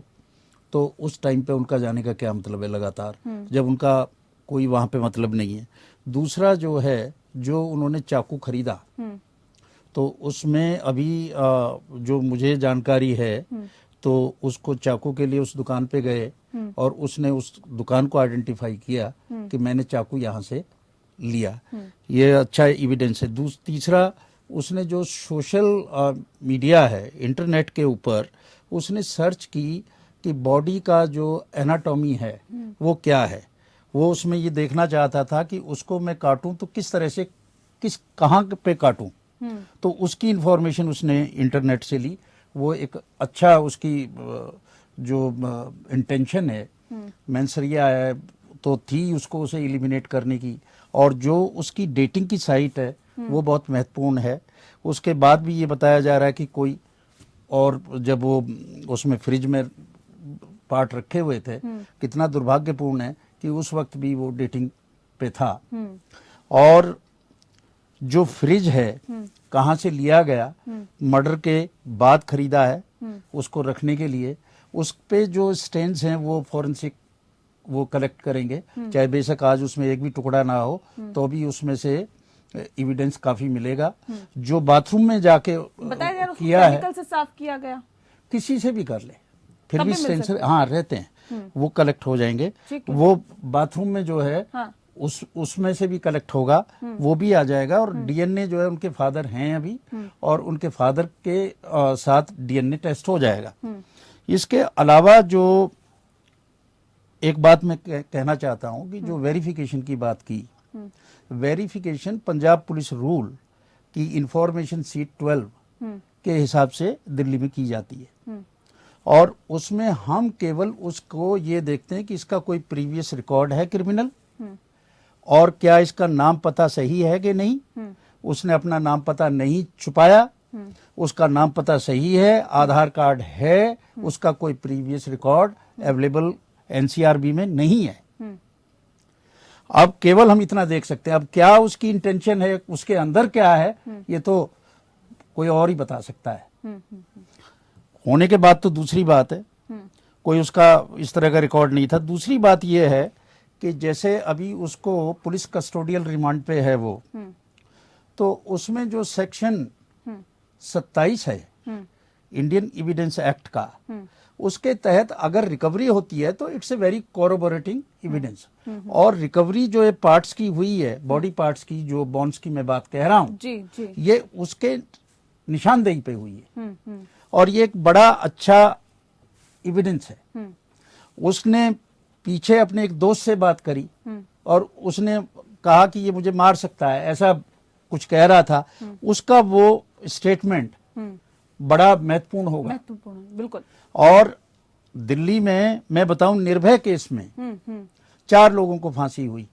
तो उस टाइम पे उनका जाने का क्या मतलब है लगातार, जब उनका कोई वहाँ पे मतलब नहीं है। दूसरा जो है, जो उन्होंने चाकू खरीदा, तो उसमें अभी जो मुझे जानकारी है, तो उसको चाकू के लिए उस दुकान पे गए और उसने उस दुकान को आइडेंटिफाई किया कि मैंने चाकू यहाँ से लिया। ये अच्छा एविडेंस है। तीसरा, उसने जो सोशल मीडिया है, इंटरनेट के ऊपर उसने सर्च की कि बॉडी का जो एनाटॉमी है वो क्या है। वो उसमें ये देखना चाहता था कि उसको मैं काटूं तो किस तरह से, कहाँ पे काटूं। तो उसकी इंफॉर्मेशन उसने इंटरनेट से ली। वो एक अच्छा उसकी जो इंटेंशन है, मैंसरिया है, तो थी उसको उसे एलिमिनेट करने की। और जो उसकी डेटिंग की साइट है वो बहुत महत्वपूर्ण है। उसके बाद भी ये बताया जा रहा है कि कोई और, जब वो उसमें फ्रिज में पार्ट रखे हुए थे, कितना दुर्भाग्यपूर्ण है कि उस वक्त भी वो डेटिंग पे था। और जो फ्रिज है कहाँ से लिया गया, मर्डर के बाद खरीदा है उसको रखने के लिए। उस पे जो स्टेन्स हैं वो फॉरेंसिक वो कलेक्ट करेंगे, चाहे बेशक आज उसमें एक भी टुकड़ा ना हो, तो भी उसमें से एविडेंस काफी मिलेगा। जो बाथरूम में जाके किया है, से साफ किया गया, किसी से भी कर ले, फिर तब भी भी मिल सेंसर सकते हाँ रहते हैं, वो कलेक्ट हो जाएंगे। वो बाथरूम में जो है उसमें से भी कलेक्ट होगा, वो भी आ जाएगा। और डीएनए जो है, उनके फादर हैं अभी, और उनके फादर के साथ डीएनए टेस्ट हो जाएगा। इसके अलावा जो एक बात मैं कहना चाहता हूं कि जो वेरिफिकेशन की बात की, वेरिफिकेशन पंजाब पुलिस रूल की इंफॉर्मेशन सीट 12 के हिसाब से दिल्ली में की जाती है। और उसमें हम केवल उसको ये देखते हैं कि इसका कोई प्रीवियस रिकॉर्ड है क्रिमिनल, और क्या इसका नाम पता सही है कि नहीं, उसने अपना नाम पता नहीं छुपाया, उसका नाम पता सही है, आधार कार्ड है, उसका कोई प्रीवियस रिकॉर्ड अवेलेबल एनसीआरबी में नहीं है। अब केवल हम इतना देख सकते हैं। अब क्या उसकी इंटेंशन है, उसके अंदर क्या है, ये तो कोई और ही बता सकता है। होने के बाद तो दूसरी बात है, कोई उसका इस तरह का रिकॉर्ड नहीं था। दूसरी बात यह है कि जैसे अभी उसको पुलिस कस्टोडियल रिमांड पे है वो, तो उसमें जो सेक्शन 27 है इंडियन एविडेंस एक्ट का, उसके तहत अगर रिकवरी होती है तो इट्स ए वेरी कोरोबोरेटिंग एविडेंस। और रिकवरी जो है पार्ट्स की हुई है, बॉडी पार्ट्स की, जो बोन्स की मैं बात कह रहा हूं, ये उसके निशानदेही पे हुई है, और ये एक बड़ा अच्छा एविडेंस है। उसने पीछे अपने एक दोस्त से बात करी और उसने कहा कि ये मुझे मार सकता है, ऐसा कुछ कह रहा था। उसका वो स्टेटमेंट बड़ा महत्वपूर्ण होगा। महत्वपूर्ण, बिल्कुल। और दिल्ली में मैं बताऊं, निर्भय केस में 4 लोगों को फांसी हुई,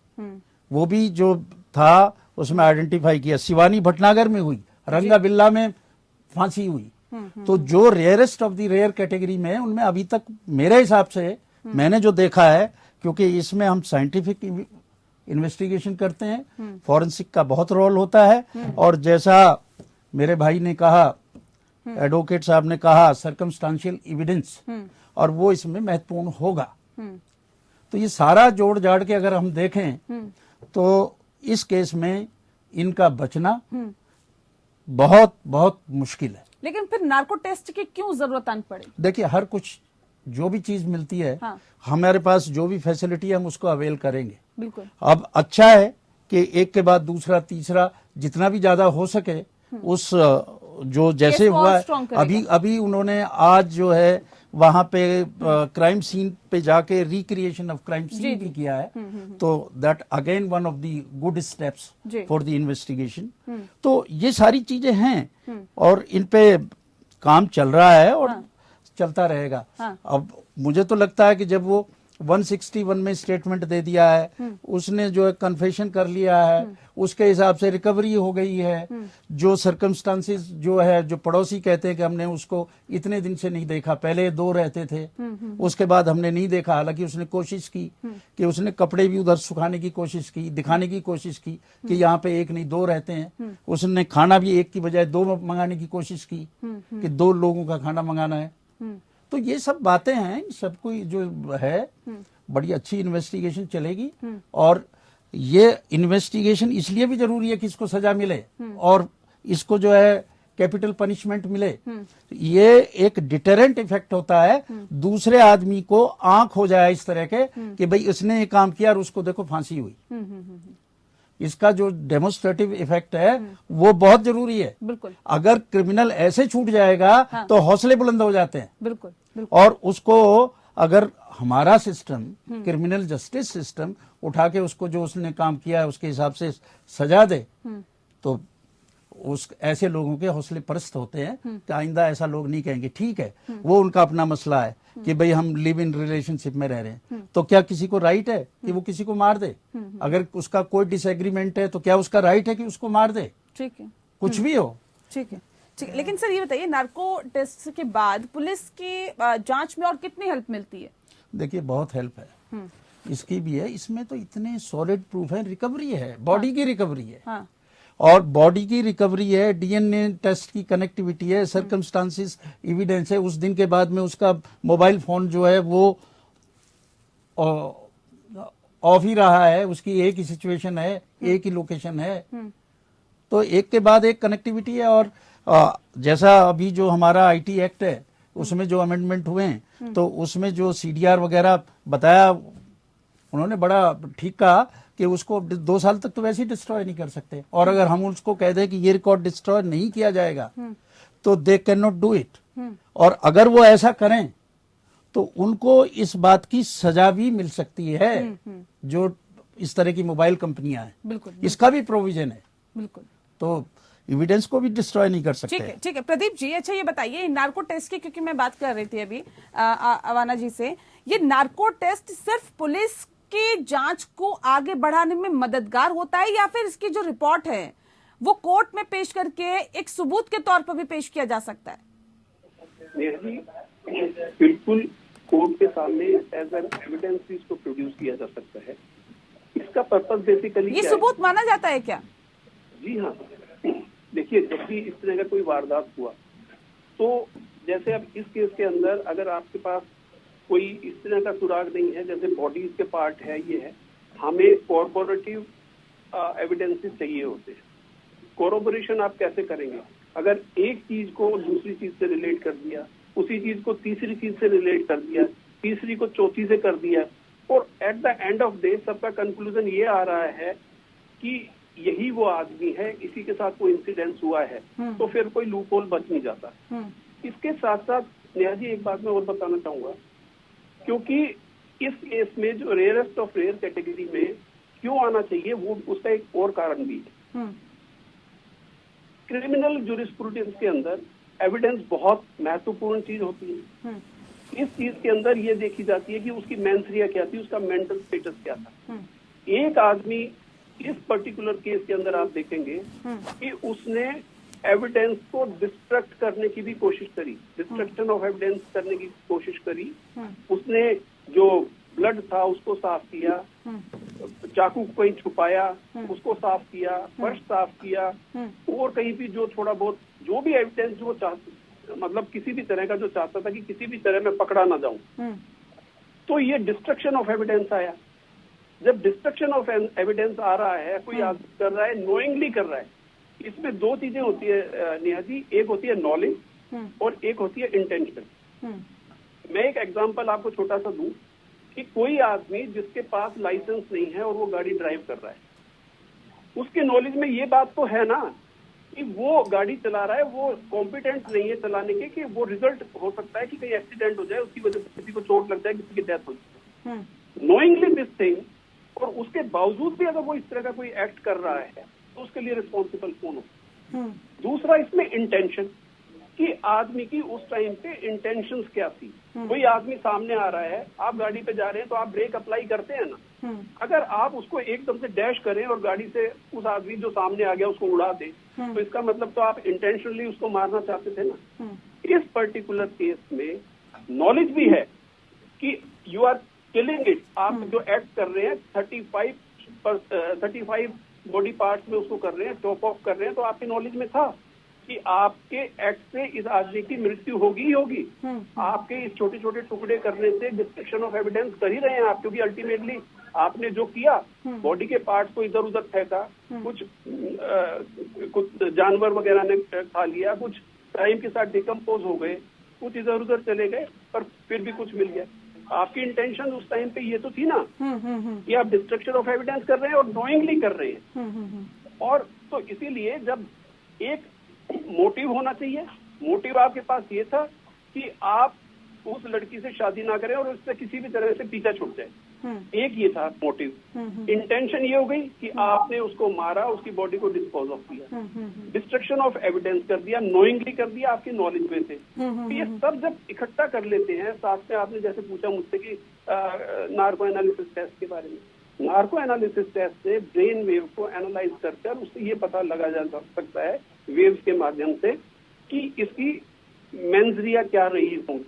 वो भी जो था उसमें आइडेंटिफाई किया। शिवानी भटनागर में हुई, रंगा बिल्ला में फांसी हुई। तो जो rarest of the rare category में, उनमें अभी तक मेरे हिसाब से मैंने जो देखा है, क्योंकि इसमें हम साइंटिफिक इन्वेस्टिगेशन करते हैं, फॉरेंसिक का बहुत रोल होता है, और जैसा मेरे भाई ने कहा, एडवोकेट साहब ने कहा, सर्कमस्टांशियल एविडेंस, और वो इसमें महत्वपूर्ण होगा। तो ये सारा जोड़ जाड़ के अगर हम देखें तो इस केस में इनका बचना बहुत बहुत मुश्किल है। लेकिन फिर नार्को टेस्ट की क्यों जरूरत आन पड़ी? देखिए, हर कुछ जो भी चीज मिलती है, हमारे पास जो भी फैसिलिटी है हम उसको अवेल करेंगे। बिल्कुल। अब अच्छा है कि एक के बाद दूसरा, तीसरा, जितना भी ज्यादा हो सके उस जो जैसे हुआ है, अभी उन्होंने आज जो है वहां पे क्राइम सीन पे जाके रिक्रिएशन ऑफ क्राइम सीन भी किया है, तो that again one of the good steps for the investigation. तो ये सारी चीजें हैं और इन पे काम चल रहा है और चलता रहेगा। अब मुझे तो लगता है कि जब वो 161 में स्टेटमेंट दे दिया है, उसने जो है कन्फेशन कर लिया है, उसके हिसाब से रिकवरी हो गई है। जो सर्कमस्टांसेस जो है, जो पड़ोसी कहते हैं कि हमने उसको इतने दिन से नहीं देखा, पहले 2 रहते थे, उसके बाद हमने नहीं देखा, हालांकि उसने कोशिश की कि उसने कपड़े भी उधर सुखाने की कोशिश की, दिखाने की कोशिश की कि यहाँ पे 1 नहीं 2 रहते हैं। उसने खाना भी 1 की बजाय 2 मंगाने की कोशिश की कि 2 लोगों का खाना मंगाना है। तो ये सब बातें हैं, सब कोई जो है बड़ी अच्छी इन्वेस्टिगेशन चलेगी। और ये इन्वेस्टिगेशन इसलिए भी जरूरी है कि इसको सजा मिले और इसको जो है कैपिटल पनिशमेंट मिले। ये एक डिटरेंट इफेक्ट होता है, दूसरे आदमी को आंख हो जाए इस तरह के कि भाई इसने ये काम किया और उसको देखो फांसी हुई। इसका जो डेमोन्स्ट्रेटिव इफेक्ट है वो बहुत जरूरी है। बिल्कुल। अगर क्रिमिनल ऐसे छूट जाएगा तो हौसले बुलंद हो जाते हैं। बिल्कुल। और उसको अगर हमारा सिस्टम, क्रिमिनल जस्टिस सिस्टम उठा के उसको जो उसने काम किया है उसके हिसाब से सजा दे तो उस ऐसे लोगों के हौसले परस्त होते हैं कि आइंदा ऐसा लोग नहीं कहेंगे। ठीक है, वो उनका अपना मसला है कि भाई हम लिव इन रिलेशनशिप में रह रहे हैं, तो क्या किसी को राइट है कि वो किसी को मार दे? अगर उसका कोई डिसएग्रीमेंट है तो क्या उसका राइट है कि उसको मार दे? ठीक है, कुछ भी हो। ठीक है, ठीक। लेकिन सर ये बताइए, नार्को टेस्ट के बाद पुलिस की जांच में और कितनी हेल्प मिलती है? देखिए, बहुत हेल्प है इसकी भी है। इसमें तो इतने सॉलिड प्रूफ है, रिकवरी है, बॉडी की रिकवरी है। और बॉडी की रिकवरी है, डीएनए टेस्ट की कनेक्टिविटी है, सर्कमस्टांसिस एविडेंस है। उस दिन के बाद में उसका मोबाइल फोन जो है वो ऑफ ही रहा है, उसकी एक ही सिचुएशन है, एक ही लोकेशन है, तो एक के बाद एक कनेक्टिविटी है। और जैसा अभी जो हमारा आईटी एक्ट है उसमें जो अमेंडमेंट हुए हैं तो उसमें जो सीडीआर वगैरह बताया उन्होंने बड़ा ठीक कहा कि उसको 2 साल तक तो वैसे ही डिस्ट्रॉय नहीं कर सकते। और अगर हम उसको कह दें कि ये रिकॉर्ड डिस्ट्रॉय नहीं किया जाएगा तो they can not do it. और अगर वो ऐसा करें तो उनको इस बात की सजा भी मिल सकती है जो इस तरह की मोबाइल कंपनियां हैं। बिल्कुल, इसका भी प्रोविजन है। बिल्कुल। तो एविडेंस को भी डिस्ट्रॉय नहीं कर सकते। ठीक है, ठीक है। प्रदीप जी, अच्छा ये बताइए, नार्को टेस्ट की, क्योंकि मैं बात कर रही थी अभी अवाना जी से, ये नार्को टेस्ट सिर्फ पुलिस की जांच को आगे बढ़ाने में मददगार होता है या फिर इसकी जो रिपोर्ट है वो कोर्ट में पेश करके एक सबूत के तौर पर भी पेश किया जा सकता है? बिल्कुल, कोर्ट के सामने एज एन एविडेंस इसको प्रोड्यूस किया जा सकता है। इसका पर्पस बेसिकली ये सबूत माना जाता है क्या? जी हाँ, देखिए, जब भी इस तरह का कोई वारदात हुआ तो जैसे अब इस केस के अंदर अगर आपके पास कोई इस तरह का सुराग नहीं है, जैसे बॉडीज के पार्ट है, ये है, हमें कॉर्पोरेटिव एविडेंसेस चाहिए होते हैं। कोरोबोरेशन आप कैसे करेंगे? अगर एक चीज को दूसरी चीज से रिलेट कर दिया, उसी चीज को तीसरी चीज से रिलेट कर दिया, तीसरी को चौथी से कर दिया, और at the end of day सबका कंक्लूजन ये आ रहा है कि यही वो आदमी है, इसी के साथ कोई इंसिडेंस हुआ है, तो फिर कोई लूप होल बच नहीं जाता। इसके साथ साथ नेहा जी एक बात मैं और बताना चाहूंगा, क्योंकि इस केस में जो रेयरेस्ट ऑफ रेयर कैटेगरी में क्यों आना चाहिए, वो उसका एक और कारण भी है। क्रिमिनल ज्यूरिस्प्रूडेंस के अंदर एविडेंस बहुत महत्वपूर्ण चीज होती है। इस चीज के अंदर ये देखी जाती है कि उसकी मेंसरिया क्या थी, उसका मेंटल स्टेटस क्या था। एक आदमी इस पर्टिकुलर केस के अंदर आप देखेंगे कि उसने एविडेंस को डिस्ट्रक्ट करने की भी कोशिश करी, डिस्ट्रक्शन ऑफ एविडेंस करने की कोशिश करी। उसने जो ब्लड था उसको साफ किया, चाकू को कहीं छुपाया, उसको साफ किया, फर्श साफ किया, और कहीं भी जो थोड़ा बहुत जो भी एविडेंस जो मतलब किसी भी तरह का जो चाहता था कि किसी भी तरह में पकड़ा ना जाऊं, तो ये डिस्ट्रक्शन ऑफ एविडेंस आया। जब डिस्ट्रक्शन ऑफ एविडेंस आ रहा है, कोई आदमी कर रहा है, नोइंगली कर रहा है, इसमें दो चीजें होती है नेहा जी, एक होती है नॉलेज और एक होती है इंटेंशन। मैं एक एग्जांपल आपको छोटा सा दूं कि कोई आदमी जिसके पास लाइसेंस नहीं है और वो गाड़ी ड्राइव कर रहा है, उसके नॉलेज में ये बात तो है ना कि वो गाड़ी चला रहा है, वो कॉम्पिटेंट नहीं है चलाने के, कि वो रिजल्ट हो सकता है कि कहीं एक्सीडेंट हो जाए, उसकी वजह से किसी को चोट लग जाए, किसी की डेथ हो जाए। नोइंगली दिस थिंग, और उसके बावजूद भी अगर वो इस तरह का कोई एक्ट कर रहा है तो उसके लिए रिस्पॉन्सिबल कौन हो? दूसरा इसमें इंटेंशन, कि आदमी की उस टाइम पे इंटेंशंस क्या थी। कोई आदमी सामने आ रहा है, आप गाड़ी पे जा रहे हैं तो आप ब्रेक अप्लाई करते हैं ना। अगर आप उसको एकदम से डैश करें और गाड़ी से उस आदमी जो सामने आ गया उसको उड़ा दे, तो इसका मतलब तो आप इंटेंशनली उसको मारना चाहते थे ना। इस पर्टिकुलर केस में नॉलेज भी है कि यू आर किलिंग इट। आप जो एक्ट कर रहे हैं 35 बॉडी पार्ट्स में उसको कर रहे हैं, टॉप ऑफ कर रहे हैं, तो आपकी नॉलेज में था कि आपके एक्ट से इस आदमी की मृत्यु होगी ही होगी। आपके इस छोटे छोटे टुकड़े करने से डिस्ट्रक्शन ऑफ एविडेंस कर ही रहे हैं आप, क्योंकि अल्टीमेटली आपने जो किया, बॉडी के पार्ट्स को इधर उधर फेंका, कुछ जानवर वगैरह ने खा लिया, कुछ टाइम के साथ डिकम्पोज हो गए, कुछ इधर उधर चले गए, पर फिर भी कुछ मिल गया। आपकी इंटेंशन उस टाइम पे ये तो थी ना कि आप डिस्ट्रक्शन ऑफ एविडेंस कर रहे हैं और नोइंगली कर रहे हैं। और तो इसीलिए जब एक मोटिव होना चाहिए, मोटिव आपके पास ये था कि आप उस लड़की से शादी ना करें और उससे किसी भी तरह से पीछा छूट जाए, एक ये था मोटिव। इंटेंशन ये हो गई कि आपने उसको मारा, उसकी बॉडी को डिस्पोज ऑफ किया, डिस्ट्रक्शन ऑफ एविडेंस कर दिया, नोइंगली कर दिया आपकी नॉलेज में से। तो ये सब जब इकट्ठा कर लेते हैं, साथ में आपने जैसे पूछा मुझसे कि नार्को एनालिसिस टेस्ट के बारे में, नार्को एनालिसिस टेस्ट से ब्रेन वेव को एनालाइज कर उससे ये पता लगा जा सकता है वेव्स के माध्यम से कि इसकी मेंसरिया क्या रही होंगी।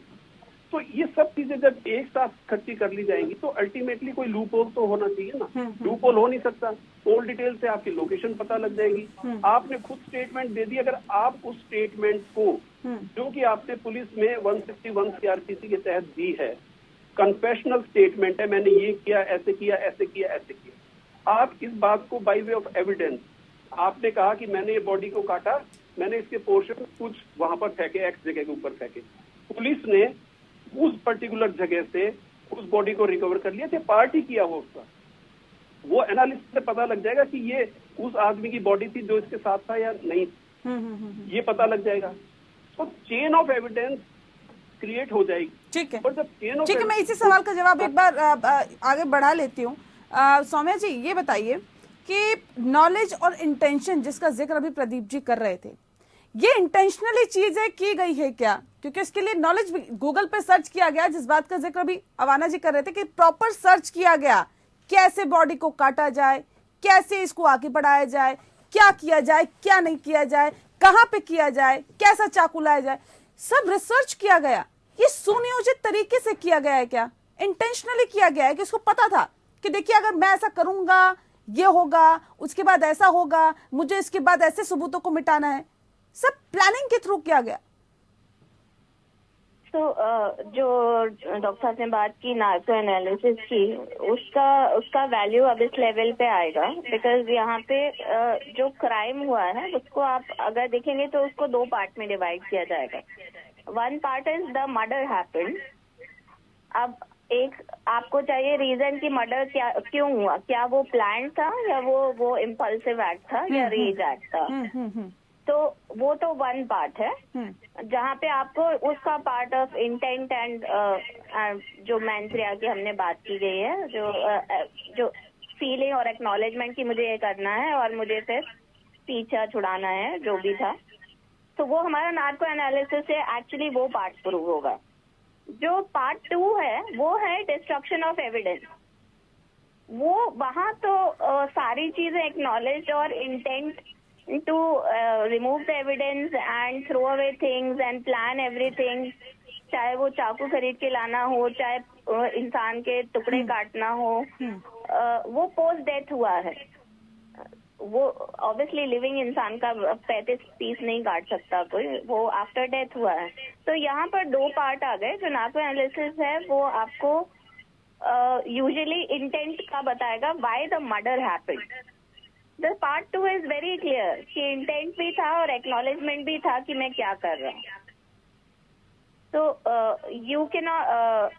तो ये सब चीजें जब एक साथ इकट्ठी कर ली जाएंगी तो अल्टीमेटली कोई लूप होल तो होना चाहिए ना। लूप होल हो नहीं सकता, ऑल डिटेल से आपकी लोकेशन पता लग जाएगी। आपने खुद स्टेटमेंट दे दी, अगर आप उस स्टेटमेंट को जो कि आपने पुलिस में 161 CRPC के तहत दी है, कन्फेशनल स्टेटमेंट है, मैंने ये किया, ऐसे किया, ऐसे किया, ऐसे किया, आप इस बात को बाय वे ऑफ एविडेंस, आपने कहा कि मैंने ये बॉडी को काटा, मैंने इसके पोर्शन कुछ वहां पर फेंके, एक्स जगह के ऊपर फेंके, पुलिस ने उस पर्टिकुलर जगह से उस बॉडी को रिकवर कर लिया, पार्टी किया वो उसका, वो एनालिसिस से पता लग जाएगा कि ये उस आदमी की बॉडी थी जो इसके साथ था या नहीं, ये पता लग जाएगा। तो चेन ऑफ एविडेंस क्रिएट हो जाएगी। ठीक है, और जब चेन ऑफ, ठीक है, मैं इसी सवाल का जवाब एक बार आगे बढ़ा लेती हूँ। सौम्या जी ये बताइए कि नॉलेज और इंटेंशन जिसका जिक्र अभी प्रदीप जी कर रहे थे, ये इंटेंशनली चीजें की गई है क्या? क्योंकि इसके लिए नॉलेज भी गूगल पे सर्च किया गया, जिस बात का जिक्र अभी अवाना जी कर रहे थे कि प्रॉपर सर्च किया गया, कैसे बॉडी को काटा जाए, कैसे इसको आगे बढ़ाया जाए, क्या किया जाए, क्या नहीं किया जाए, कहां पे किया जाए, कैसा चाकू लाया जाए, सब रिसर्च किया गया। ये सुनियोजित तरीके से किया गया है क्या? इंटेंशनली किया गया है कि इसको पता था कि देखिए अगर मैं ऐसा करूंगा ये होगा, उसके बाद ऐसा होगा, मुझे इसके बाद ऐसे सबूतों को मिटाना है, सब प्लानिंग के थ्रू किया गया? तो जो डॉक्टर साहब ने बात की नार्को एनालिसिस की, उसका वैल्यू अब इस लेवल पे आएगा बिकॉज यहाँ पे जो क्राइम हुआ है उसको आप अगर देखेंगे तो उसको 2 पार्ट में डिवाइड किया जाएगा। One part is the murder happened. अब एक आपको चाहिए रीजन कि मर्डर क्यों हुआ, क्या वो प्लान था या वो इम्पल्सिव एक्ट था या रेज एक्ट था। तो वो तो वन पार्ट है जहाँ पे आपको उसका पार्ट ऑफ इंटेंट एंड जो मेंसरिया की हमने बात की गई है, जो फीलिंग और एक्नॉलेजमेंट की मुझे ये करना है और मुझे फिर पीछा छुड़ाना है जो भी था, तो वो हमारा नार्को एनालिसिस से एक्चुअली वो पार्ट प्रूव होगा। जो पार्ट 2 है वो है डिस्ट्रक्शन ऑफ एविडेंस। वो वहाँ तो सारी चीजें एक्नॉलेज और intent to remove the evidence and throw away things and plan everything, चाहे वो चाकू खरीद के लाना हो, चाहे इंसान के टुकड़े काटना हो, वो पोस्ट डेथ हुआ है। वो ऑब्वियसली लिविंग इंसान का 35 पीस नहीं काट सकता कोई, वो आफ्टर डेथ हुआ है। तो यहाँ पर 2 पार्ट आ गए। जो नार्को एनालिसिस है वो आपको यूजुअली इंटेंट का बताएगा, why the murder happened. The part 2 is very clear कि इंटेंट भी था और एक्नॉलेजमेंट भी था कि मैं क्या कर रहा हूँ। तो you cannot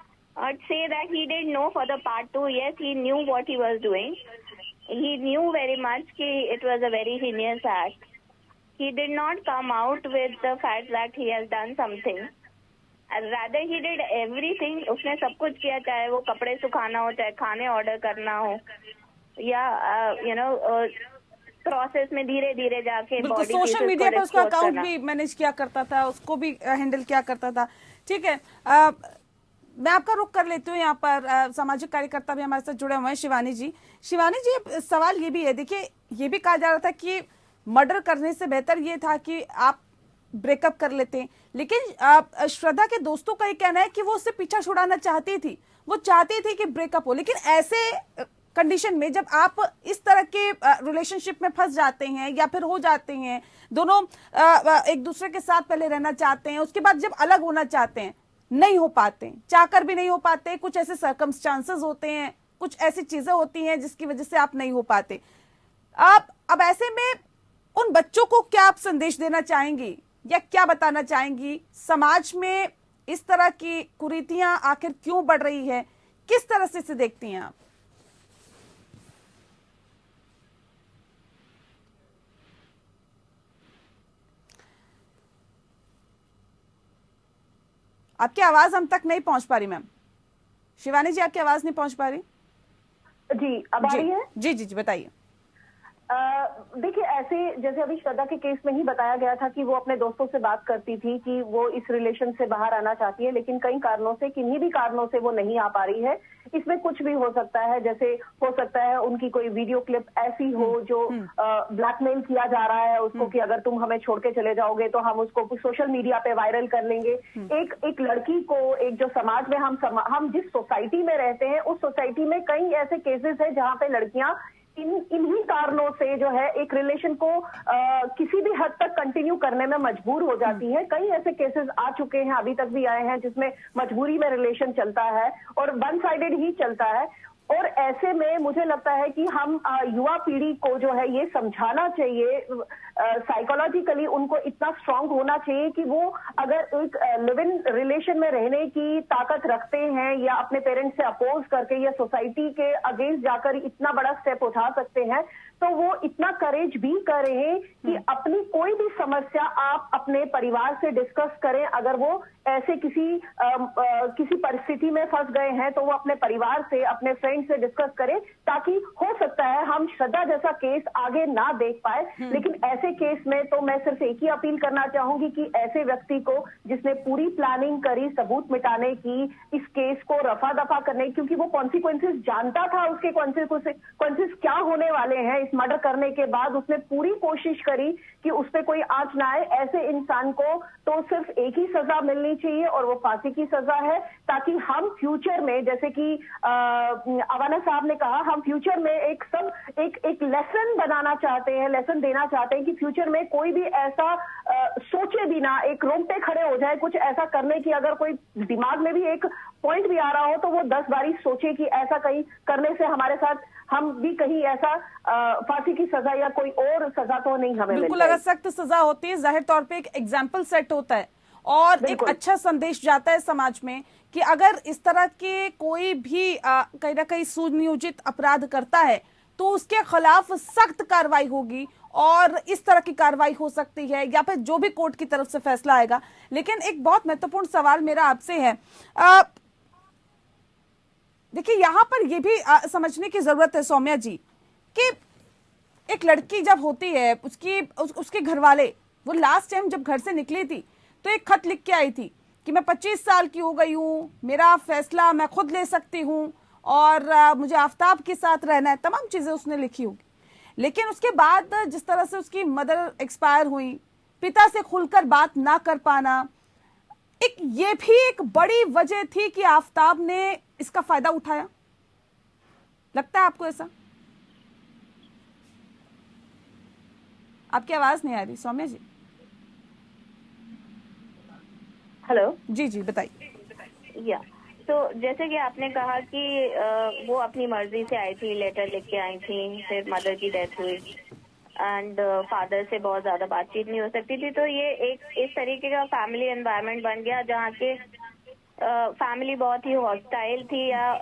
say that he didn't know for the part 2. Yes, he knew what he was doing. He knew very much कि it was a very heinous act. He did not come out with the fact that he has done something. Rather he did everything. उसने सब कुछ किया, चाहे वो कपड़े सुखाना हो, चाहे खाने ऑर्डर करना हो, या प्रोसेस में धीरे धीरे जाके बॉडी सोशल मीडिया पर उसका अकाउंट भी मैनेज किया करता था, उसको भी हैंडल किया करता था। ठीक है, मैं आपका रुख कर लेती हूँ। यहाँ पर सामाजिक कार्यकर्ता भी हमारे साथ जुड़े हुए हैं, शिवानी जी। शिवानी जी, सवाल ये भी है, देखिए ये भी कहा जा रहा था कि मर्डर करने से बेहतर ये था कि आप ब्रेकअप कर लेते हैं, लेकिन श्रद्धा के दोस्तों का ये कहना है कि वो उससे पीछा छुड़ाना चाहती थी, वो चाहती थी कि ब्रेकअप हो, लेकिन ऐसे कंडीशन में जब आप इस तरह के रिलेशनशिप में फंस जाते हैं या फिर हो जाते हैं, दोनों एक दूसरे के साथ पहले रहना चाहते हैं, उसके बाद जब अलग होना चाहते हैं, नहीं हो पाते, चाहकर भी नहीं हो पाते, कुछ ऐसे सर्कमस्टांसेस होते हैं, कुछ ऐसी चीजें होती हैं जिसकी वजह से आप नहीं हो पाते। आप अब ऐसे में उन बच्चों को क्या आप संदेश देना चाहेंगी या क्या बताना चाहेंगी? समाज में इस तरह की कुरीतियां आखिर क्यों बढ़ रही है, किस तरह से इसे देखती हैं आप? आपकी आवाज हम तक नहीं पहुंच पा रही मैम। शिवानी जी, आपकी आवाज नहीं पहुंच पा रही। जी, अब आ रही है? जी जी जी, बताइए। देखिए, ऐसे जैसे अभी श्रद्धा के केस में ही बताया गया था कि वो अपने दोस्तों से बात करती थी कि वो इस रिलेशन से बाहर आना चाहती है, लेकिन कई कारणों से, किन्हीं भी कारणों से वो नहीं आ पा रही है। इसमें कुछ भी हो सकता है, जैसे हो सकता है उनकी कोई वीडियो क्लिप ऐसी हो जो ब्लैकमेल किया जा रहा है उसको कि अगर तुम हमें छोड़ के चले जाओगे तो हम उसको सोशल मीडिया पे वायरल कर लेंगे। एक लड़की को, एक जो समाज में हम जिस सोसाइटी में रहते हैं उस सोसाइटी में कई ऐसे केसेस है जहाँ पे लड़कियां इन्हीं कारणों से जो है एक रिलेशन को किसी भी हद तक कंटिन्यू करने में मजबूर हो जाती है। कई ऐसे केसेस आ चुके हैं, अभी तक भी आए हैं, जिसमें मजबूरी में रिलेशन चलता है और वन साइडेड ही चलता है। और ऐसे में मुझे लगता है कि हम युवा पीढ़ी को जो है ये समझाना चाहिए, साइकोलॉजिकली उनको इतना स्ट्रांग होना चाहिए कि वो अगर एक लिव इन रिलेशन में रहने की ताकत रखते हैं या अपने पेरेंट्स से अपोज करके या सोसाइटी के अगेंस्ट जाकर इतना बड़ा स्टेप उठा सकते हैं, तो वो इतना करेज भी करें कि अपनी कोई भी समस्या आप अपने परिवार से डिस्कस करें। अगर वो ऐसे किसी परिस्थिति में फंस गए हैं तो वो अपने परिवार से, अपने फ्रेंड से डिस्कस करें, ताकि हो सकता है हम श्रद्धा जैसा केस आगे ना देख पाए। लेकिन ऐसे केस में तो मैं सिर्फ एक ही अपील करना चाहूंगी कि ऐसे व्यक्ति को जिसने पूरी प्लानिंग करी सबूत मिटाने की, इस केस को रफा दफा करने, क्योंकि वो कॉन्सिक्वेंसेस जानता था, उसके कॉन्सिक्वेंसेस क्या होने वाले हैं इस मर्डर करने के बाद, उसने पूरी कोशिश करी कि उस पर कोई आंच ना आए। ऐसे इंसान को तो सिर्फ एक ही सजा मिलनी चाहिए और वो फांसी की सजा है, ताकि हम फ्यूचर में, जैसे कि अवाना साहब ने कहा, हम फ्यूचर में एक लेसन बनाना चाहते हैं, लेसन देना चाहते हैं कि फ्यूचर में कोई भी ऐसा सोचे बिना एक रोंगटे खड़े हो जाए कुछ ऐसा करने की। अगर कोई दिमाग में भी एक पॉइंट भी आ रहा हो तो वो 10 बारी सोचे कि ऐसा कहीं करने से हमारे साथ हम भी कहीं ऐसा फांसी की सजा या कोई और सजा तो नहीं हमें बिल्कुल। अगर सख्त सजा होती है, जाहिर तौर पे एक एग्जाम्पल सेट होता है और एक अच्छा संदेश जाता है समाज में कि अगर इस तरह के कोई भी कहीं ना कहीं सुनियोजित अपराध करता है तो उसके खिलाफ सख्त कार्रवाई होगी और इस तरह की कार्रवाई हो सकती है, या फिर जो भी कोर्ट की तरफ से फैसला आएगा। लेकिन एक बहुत महत्वपूर्ण सवाल मेरा आपसे है, देखिए यहाँ पर यह भी समझने की जरूरत है सौम्या जी कि एक लड़की जब होती है, उसके घर वाले, वो लास्ट टाइम जब घर से निकली थी तो एक खत लिख के आई थी कि मैं 25 साल की हो गई हूँ, मेरा फैसला मैं खुद ले सकती हूँ और मुझे आफ्ताब के साथ रहना है, तमाम चीजें उसने लिखी होगी। लेकिन उसके बाद जिस तरह से उसकी मदर एक्सपायर हुई, पिता से खुलकर बात ना कर पाना, ये भी एक बड़ी वजह थी कि आफ्ताब ने इसका फायदा उठाया। लगता है आपको ऐसा? आपकी आवाज नहीं आ रही सौम्या जी। हेलो जी जी, बताइए। या तो जैसे कि आपने कहा कि वो अपनी मर्जी से आई थी, लेटर लिख के आई थी, फिर मदर की डेथ हुई एंड फादर से बहुत ज्यादा बातचीत नहीं हो सकती थी, तो ये एक इस तरीके का फैमिली एनवायरनमेंट बन गया जहाँ के फैमिली बहुत ही हॉस्टाइल थी या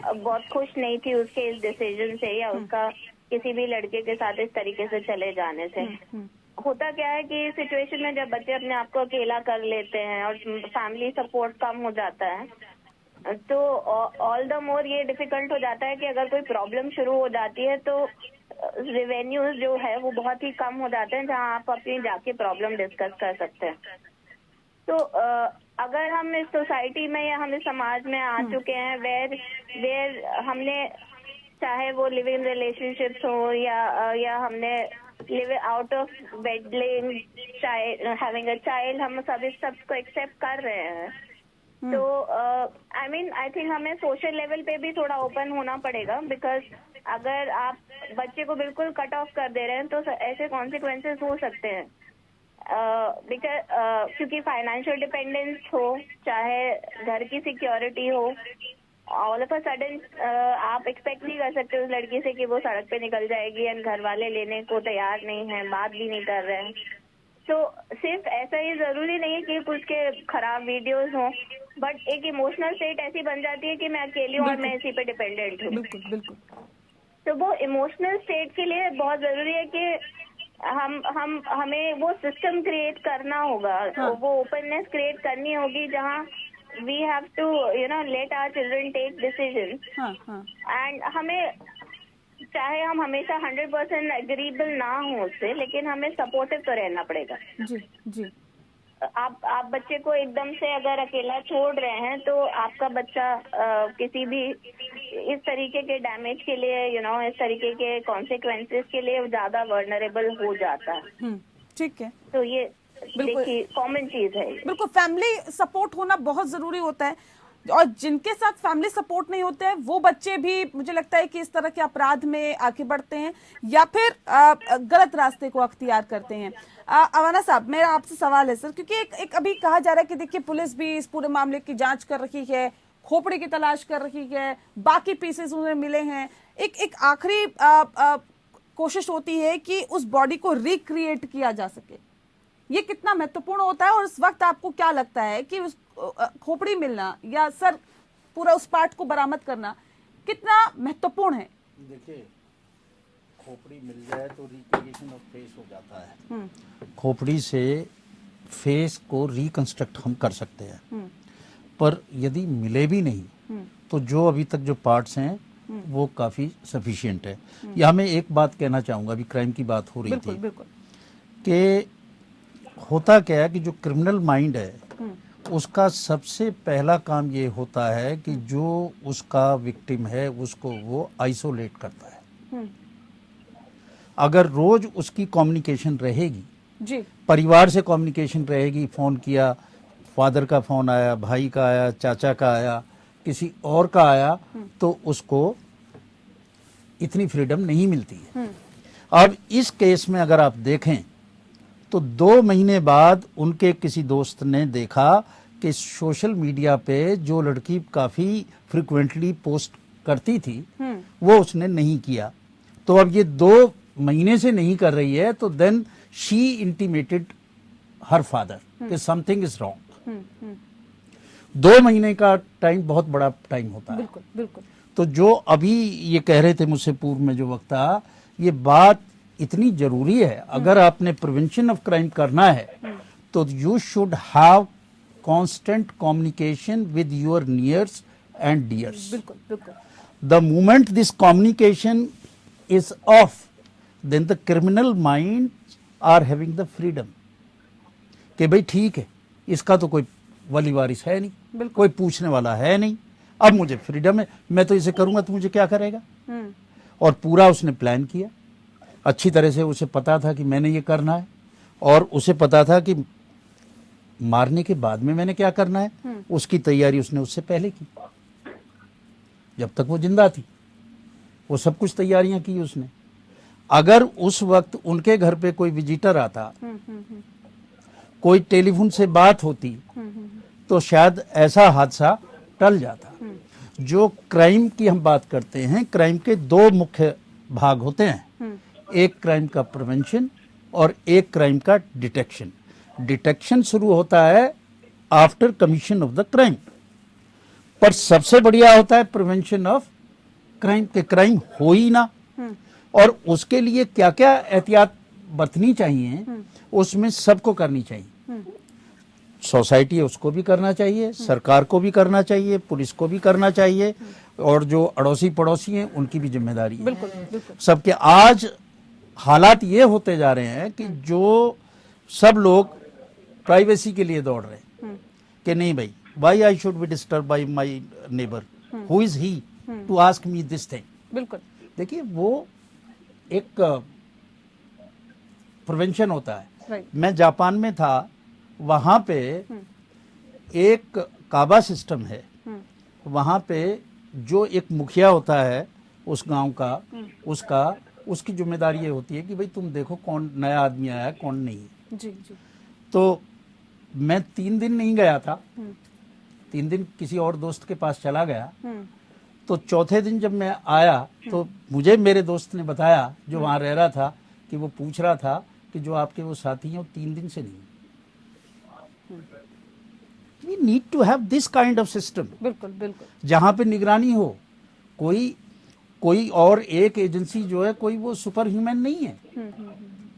बहुत खुश नहीं थी उसके इस डिसीजन से या उसका किसी भी लड़के के साथ इस तरीके से चले जाने से। होता क्या है कि सिचुएशन में जब बच्चे अपने आप को अकेला कर लेते हैं और फैमिली सपोर्ट कम हो जाता है, तो ऑल द मोर ये डिफिकल्ट हो जाता है कि अगर कोई प्रॉब्लम शुरू हो जाती है तो रेवेन्यूज जो है वो बहुत ही कम हो जाते हैं जहां आप अपनी जाके प्रॉब्लम डिस्कस कर सकते हैं। तो अगर हम इस सोसाइटी में या हम इस समाज में आ चुके हैं वेयर हमने, चाहे वो लिव इन रिलेशनशिप्स हो या हमने live out of waddling, having a child, हम सब इस सब को एक्सेप्ट कर रहे हैं। तो आई थिंक हमें सोशल लेवल पे भी थोड़ा ओपन होना पड़ेगा, बिकॉज अगर आप बच्चे को बिल्कुल कट ऑफ कर दे रहे हैं तो ऐसे कॉन्सिक्वेंसेस हो सकते हैं। क्योंकि फाइनेंशियल डिपेंडेंस हो, चाहे घर की सिक्योरिटी हो, ऑल ऑफ अ सडन आप एक्सपेक्ट नहीं कर सकते उस लड़की से कि वो सड़क पे निकल जाएगी एंड घर वाले लेने को तैयार नहीं है, बात भी नहीं कर रहे हैं। तो सिर्फ ऐसा ही जरूरी नहीं है कि कुछ के खराब वीडियोस हों, बट एक इमोशनल स्टेट ऐसी बन जाती है कि मैं अकेली हूँ और मैं इसी पे डिपेंडेंट हूँ। बिल्कुल बिल्कुल। तो वो इमोशनल स्टेट के लिए बहुत जरूरी है कि हमें वो सिस्टम क्रिएट करना होगा। हाँ। वो ओपननेस क्रिएट करनी होगी जहाँ we have to let our children take decision. हाँ हाँ। एंड हमें, चाहे हम हमेशा 100% एग्रीबल ना हो उससे, लेकिन हमें सपोर्टिव तो रहना पड़ेगा। जी जी। आप बच्चे को एकदम से अगर अकेला छोड़ रहे हैं तो आपका बच्चा किसी भी इस तरीके के डैमेज के लिए इस तरीके के कॉन्सिक्वेंसेस के लिए ज्यादा वर्नरेबल हो जाता है। ठीक है। तो ये बिल्कुल देखिए कॉमन चीज है। बिल्कुल, फैमिली सपोर्ट होना बहुत जरूरी होता है, और जिनके साथ फैमिली सपोर्ट नहीं होते हैं वो बच्चे भी मुझे लगता है कि इस तरह के अपराध में आगे बढ़ते हैं या फिर गलत रास्ते को अख्तियार करते हैं। अवाना साहब, मेरा आपसे सवाल है सर, क्योंकि एक अभी कहा जा रहा है कि देखिए पुलिस भी इस पूरे मामले की जांच कर रही है, खोपड़ी की तलाश कर रही है, बाकी पीसेस उन्हें मिले हैं। एक आखिरी कोशिश होती है कि उस बॉडी को रिक्रिएट किया जा सके। ये कितना महत्वपूर्ण होता है और इस वक्त आपको क्या लगता है कि उस खोपड़ी मिलना या सर पूरा उस पार्ट को बरामद करना कितना महत्वपूर्ण है? देखिए, खोपड़ी मिल जाए तो रिक्रिएशन ऑफ फेस हो जाता है। खोपड़ी से फेस को रिकंस्ट्रक्ट हम कर सकते हैं, पर यदि मिले भी नहीं तो जो अभी तक जो पार्ट्स हैं वो काफी सफिशिएंट है। यहाँ मैं एक बात कहना चाहूंगा, अभी क्राइम की बात हो रही थी कि होता क्या है कि जो क्रिमिनल माइंड है उसका सबसे पहला काम ये होता है कि जो उसका विक्टिम है उसको वो आइसोलेट करता है। अगर रोज उसकी कम्युनिकेशन रहेगी जी, परिवार से कम्युनिकेशन रहेगी, फोन किया, फादर का फोन आया, भाई का आया, चाचा का आया, किसी और का आया, तो उसको इतनी फ्रीडम नहीं मिलती है। अब इस केस में अगर आप देखें तो 2 महीने बाद उनके किसी दोस्त ने देखा कि सोशल मीडिया पे जो लड़की काफी फ्रिक्वेंटली पोस्ट करती थी वो उसने नहीं किया। तो अब ये 2 महीने से नहीं कर रही है, तो then she intimated her father कि समथिंग इज रॉन्ग। 2 महीने का टाइम बहुत बड़ा टाइम होता है। बिल्कुल बिल्कुल। तो जो अभी ये कह रहे थे मुझसे पूर्व में जो वक्ता, ये बात इतनी जरूरी है। अगर आपने प्रिवेंशन ऑफ क्राइम करना है तो you should have constant communication with your nears and dears. बिल्कुल बिल्कुल। The moment this communication is off, then the criminal mind are having the freedom कि भाई ठीक है, इसका तो कोई वली वारिस है नहीं, कोई पूछने वाला है नहीं, अब मुझे फ्रीडम है, मैं तो इसे करूंगा तो मुझे क्या करेगा। और पूरा उसने प्लान किया, अच्छी तरह से उसे पता था कि मैंने ये करना है, और उसे पता था कि मारने के बाद में मैंने क्या करना है। उसकी तैयारी उसने उससे पहले की, जब तक वो जिंदा थी वो सब कुछ तैयारियां की उसने। अगर उस वक्त उनके घर पे कोई विजिटर आता, कोई टेलीफोन से बात होती, तो शायद ऐसा हादसा टल जाता। जो क्राइम की हम बात करते हैं, क्राइम के 2 मुख्य भाग होते हैं, एक क्राइम का प्रिवेंशन और एक क्राइम का डिटेक्शन। डिटेक्शन शुरू होता है after commission of the crime, पर सबसे बढ़िया होता है प्रिवेंशन ऑफ क्राइम के क्राइम हो ही ना। और उसके लिए क्या क्या एहतियात बरतनी चाहिए उसमें सबको करनी चाहिए। सोसाइटी है उसको भी करना चाहिए, सरकार को भी करना चाहिए, पुलिस को भी करना चाहिए, और जो अड़ोसी पड़ोसी हैं उनकी भी जिम्मेदारी है। बिल्कुल बिल्कुल। सबके आज हालात ये होते जा रहे हैं कि जो सब लोग प्राइवेसी के लिए दौड़ रहे हैं कि नहीं भाई, why I should be disturb by my neighbour, who is he to ask me this thing. बिल्कुल। देखिए, वो एक प्रिवेंशन होता है। राइट। मैं जापान में था, वहां पे एक काबा सिस्टम है वहाँ पे जो एक मुखिया होता है उस गांव का, उसकी जिम्मेदारी ये होती है कि भाई तुम देखो कौन नया आदमी आया है कौन नहीं है। जी जी। तो मैं 3 दिन नहीं गया था, 3 दिन किसी और दोस्त के पास चला गया। तो चौथे दिन जब मैं आया तो मुझे मेरे दोस्त ने बताया जो वहाँ रह रहा था कि वो पूछ रहा था कि जो आपके वो साथी हैं वो 3 दिन से नहीं। We need to have this kind of system. बिल्कुल बिल्कुल। जहाँ पे निगरानी हो, कोई और एक एजेंसी जो है कोई वो सुपर ह्यूमन नहीं है,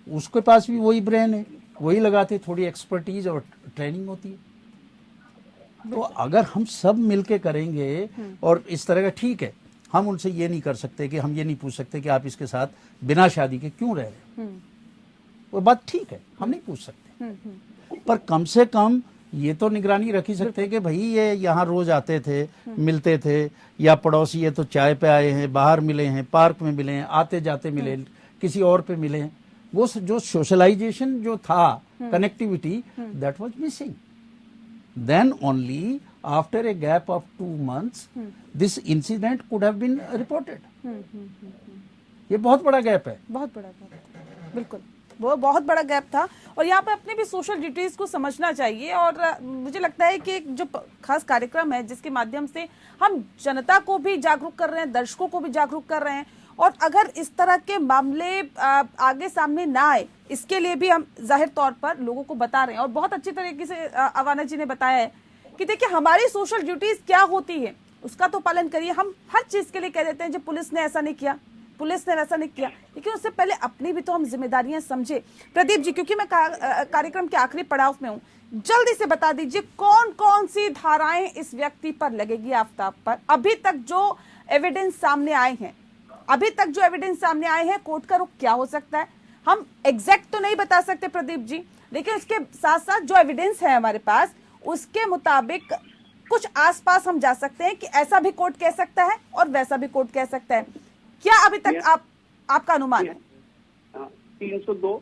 उसके पास भी वही ब्रेन है, वही लगाते, थोड़ी एक्सपर्टीज और ट्रेनिंग होती है। तो अगर हम सब मिलके करेंगे और इस तरह का, ठीक है हम उनसे ये नहीं कर सकते कि हम ये नहीं पूछ सकते कि आप इसके साथ बिना शादी के क्यों रह रहे हैं, वो बात ठीक है, हम नहीं पूछ सकते, पर कम से कम ये तो निगरानी रख ही सकते हैं कि भाई ये यहाँ रोज आते थे, मिलते थे, या पड़ोसी ये तो चाय पे आए हैं, बाहर मिले हैं, पार्क में मिले हैं, आते जाते मिले, किसी और पे मिले हैं, वो जो सोशलाइजेशन जो था, connectivity, that was missing. Then only after a gap of 2 months, this incident could have been reported. ये बहुत बड़ा गैप है, बहुत बड़ा गैप था, बिल्कुल वो बहुत बड़ा गैप था। और यहाँ पे अपने भी सोशल ड्यूटीज को समझना चाहिए। और मुझे लगता है कि जो खास कार्यक्रम है जिसके माध्यम से हम जनता को भी जागरूक कर रहे हैं, दर्शकों को भी जागरूक कर रहे हैं, और अगर इस तरह के मामले आगे सामने ना आए इसके लिए भी हम जाहिर तौर पर लोगों को बता रहे हैं। और बहुत अच्छी तरीके से अवाना जी ने बताया है कि देखिए हमारी सोशल ड्यूटीज क्या होती है उसका तो पालन करिए। हम हर चीज के लिए कह देते हैं जो पुलिस ने ऐसा नहीं किया, पुलिस ने वैसा नहीं किया, लेकिन उससे पहले अपनी भी तो हम जिम्मेदारियां समझे। प्रदीप जी, क्योंकि मैं कार्यक्रम के आखिरी पड़ाव में हूं, जल्दी से बता दीजिए कौन कौन सी धाराएं इस व्यक्ति पर लगेगी आफ्ताब पर। अभी तक जो एविडेंस सामने आए हैं, कोर्ट का रुख क्या हो सकता है? हम एग्जैक्ट तो नहीं बता सकते प्रदीप जी, लेकिन उसके साथ साथ जो एविडेंस है हमारे पास उसके मुताबिक कुछ आसपास हम जा सकते हैं कि ऐसा भी कोर्ट कह सकता है और वैसा भी कोर्ट कह सकता है। क्या अभी तक आपका अनुमान है? 302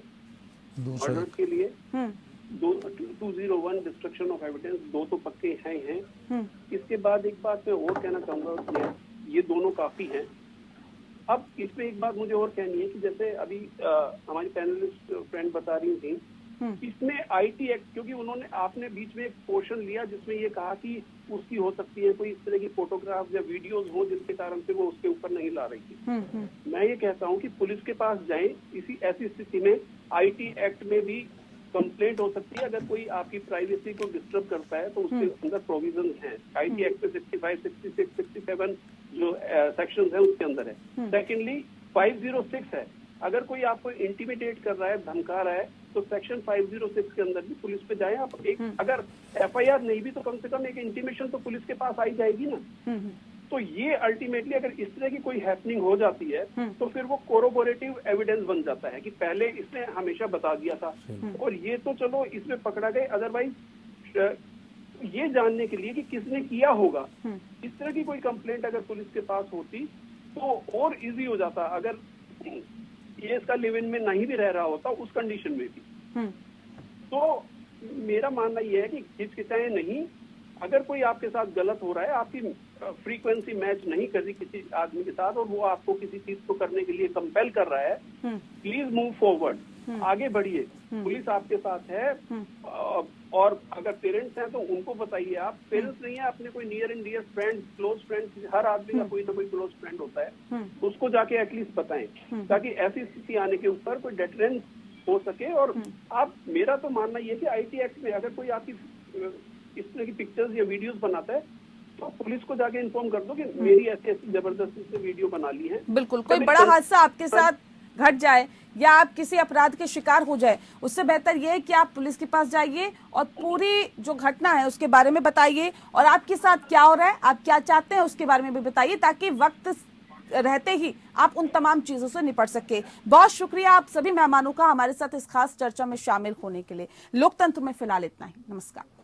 मर्डर के लिए, 201 डिस्ट्रक्शन ऑफ एविडेंस, 2 तो पक्के हैं। इसके बाद एक बात मैं और कहना चाहूंगा, ये दोनों काफी हैं। अब इसमें एक बात मुझे और कहनी है कि जैसे अभी हमारी पैनलिस्ट फ्रेंड बता रही थी, इसमें आईटी एक्ट, क्योंकि आपने बीच में एक पोर्शन लिया जिसमें ये कहा कि उसकी हो सकती है कोई इस तरह की फोटोग्राफ या वीडियोस हो जिसके कारण से वो उसके ऊपर नहीं ला रही थी। मैं ये कहता हूँ कि पुलिस के पास जाएं, ऐसी स्थिति में आईटी एक्ट में भी कंप्लेंट हो सकती है। अगर कोई आपकी प्राइवेसी को डिस्टर्ब करता है तो उसके अंदर प्रोविजन हैं। आईटी एक्ट में 65, 66, 67 जो सेक्शन है उसके अंदर है। सेकेंडली 506 है, अगर कोई आपको इंटिमिडेट कर रहा है, धमका रहा है, तो सेक्शन 506 के अंदर भी पुलिस पे जाए आप। अगर एफआईआर नहीं भी तो कम से कम एक इंटीमेशन तो पुलिस के पास आई जाएगी ना। तो ये अल्टीमेटली अगर इस तरह की कोई हैपनिंग हो जाती है तो फिर वो कोरोबोरेटिव एविडेंस बन जाता है कि पहले इसने हमेशा बता दिया था, और ये तो चलो इसमें पकड़ा गए। अदरवाइज ये जानने के लिए कि किसने किया होगा, इस तरह की कोई कंप्लेंट अगर पुलिस के पास होती तो और इजी हो जाता। अगर ये इसका लिव इन में नहीं भी रह रहा होता उस कंडीशन में भी। तो मेरा मानना यह है कि हिचकिचाएं नहीं, अगर कोई आपके साथ गलत हो रहा है, आपकी फ्रीक्वेंसी मैच नहीं कर रही किसी आदमी के साथ और वो आपको किसी चीज को करने के लिए कंपेल कर रहा है, प्लीज मूव फॉरवर्ड, आगे बढ़िए। पुलिस आपके साथ है। और अगर पेरेंट्स हैं तो उनको बताइए। आप पेरेंट्स नहीं है, अपने कोई near and dear friend, close friend, हर आदमी का कोई ना कोई क्लोज फ्रेंड होता है, उसको जाके एटलीस्ट बताएं ताकि ऐसी स्थिति आने के ऊपर कोई डेटरेंस हो सके। और आप, मेरा तो मानना ये है कि आईटी एक्ट में अगर कोई आपकी इस तरह की पिक्चर्स या वीडियोस बनाता है तो पुलिस को जाके इन्फॉर्म कर दो कि मेरी ऐसी जबरदस्ती से वीडियो बना ली है। बिल्कुल, कोई बड़ा हादसा आपके साथ घट जाए या आप किसी अपराध के शिकार हो जाए, उससे बेहतर ये है कि आप पुलिस के पास जाइए और पूरी जो घटना है उसके बारे में बताइए, और आपके साथ क्या हो रहा है, आप क्या चाहते हैं उसके बारे में भी बताइए, ताकि वक्त रहते ही आप उन तमाम चीजों से निपट सके। बहुत शुक्रिया आप सभी मेहमानों का हमारे साथ इस खास चर्चा में शामिल होने के लिए। लोकतंत्र में फिलहाल इतना ही। नमस्कार।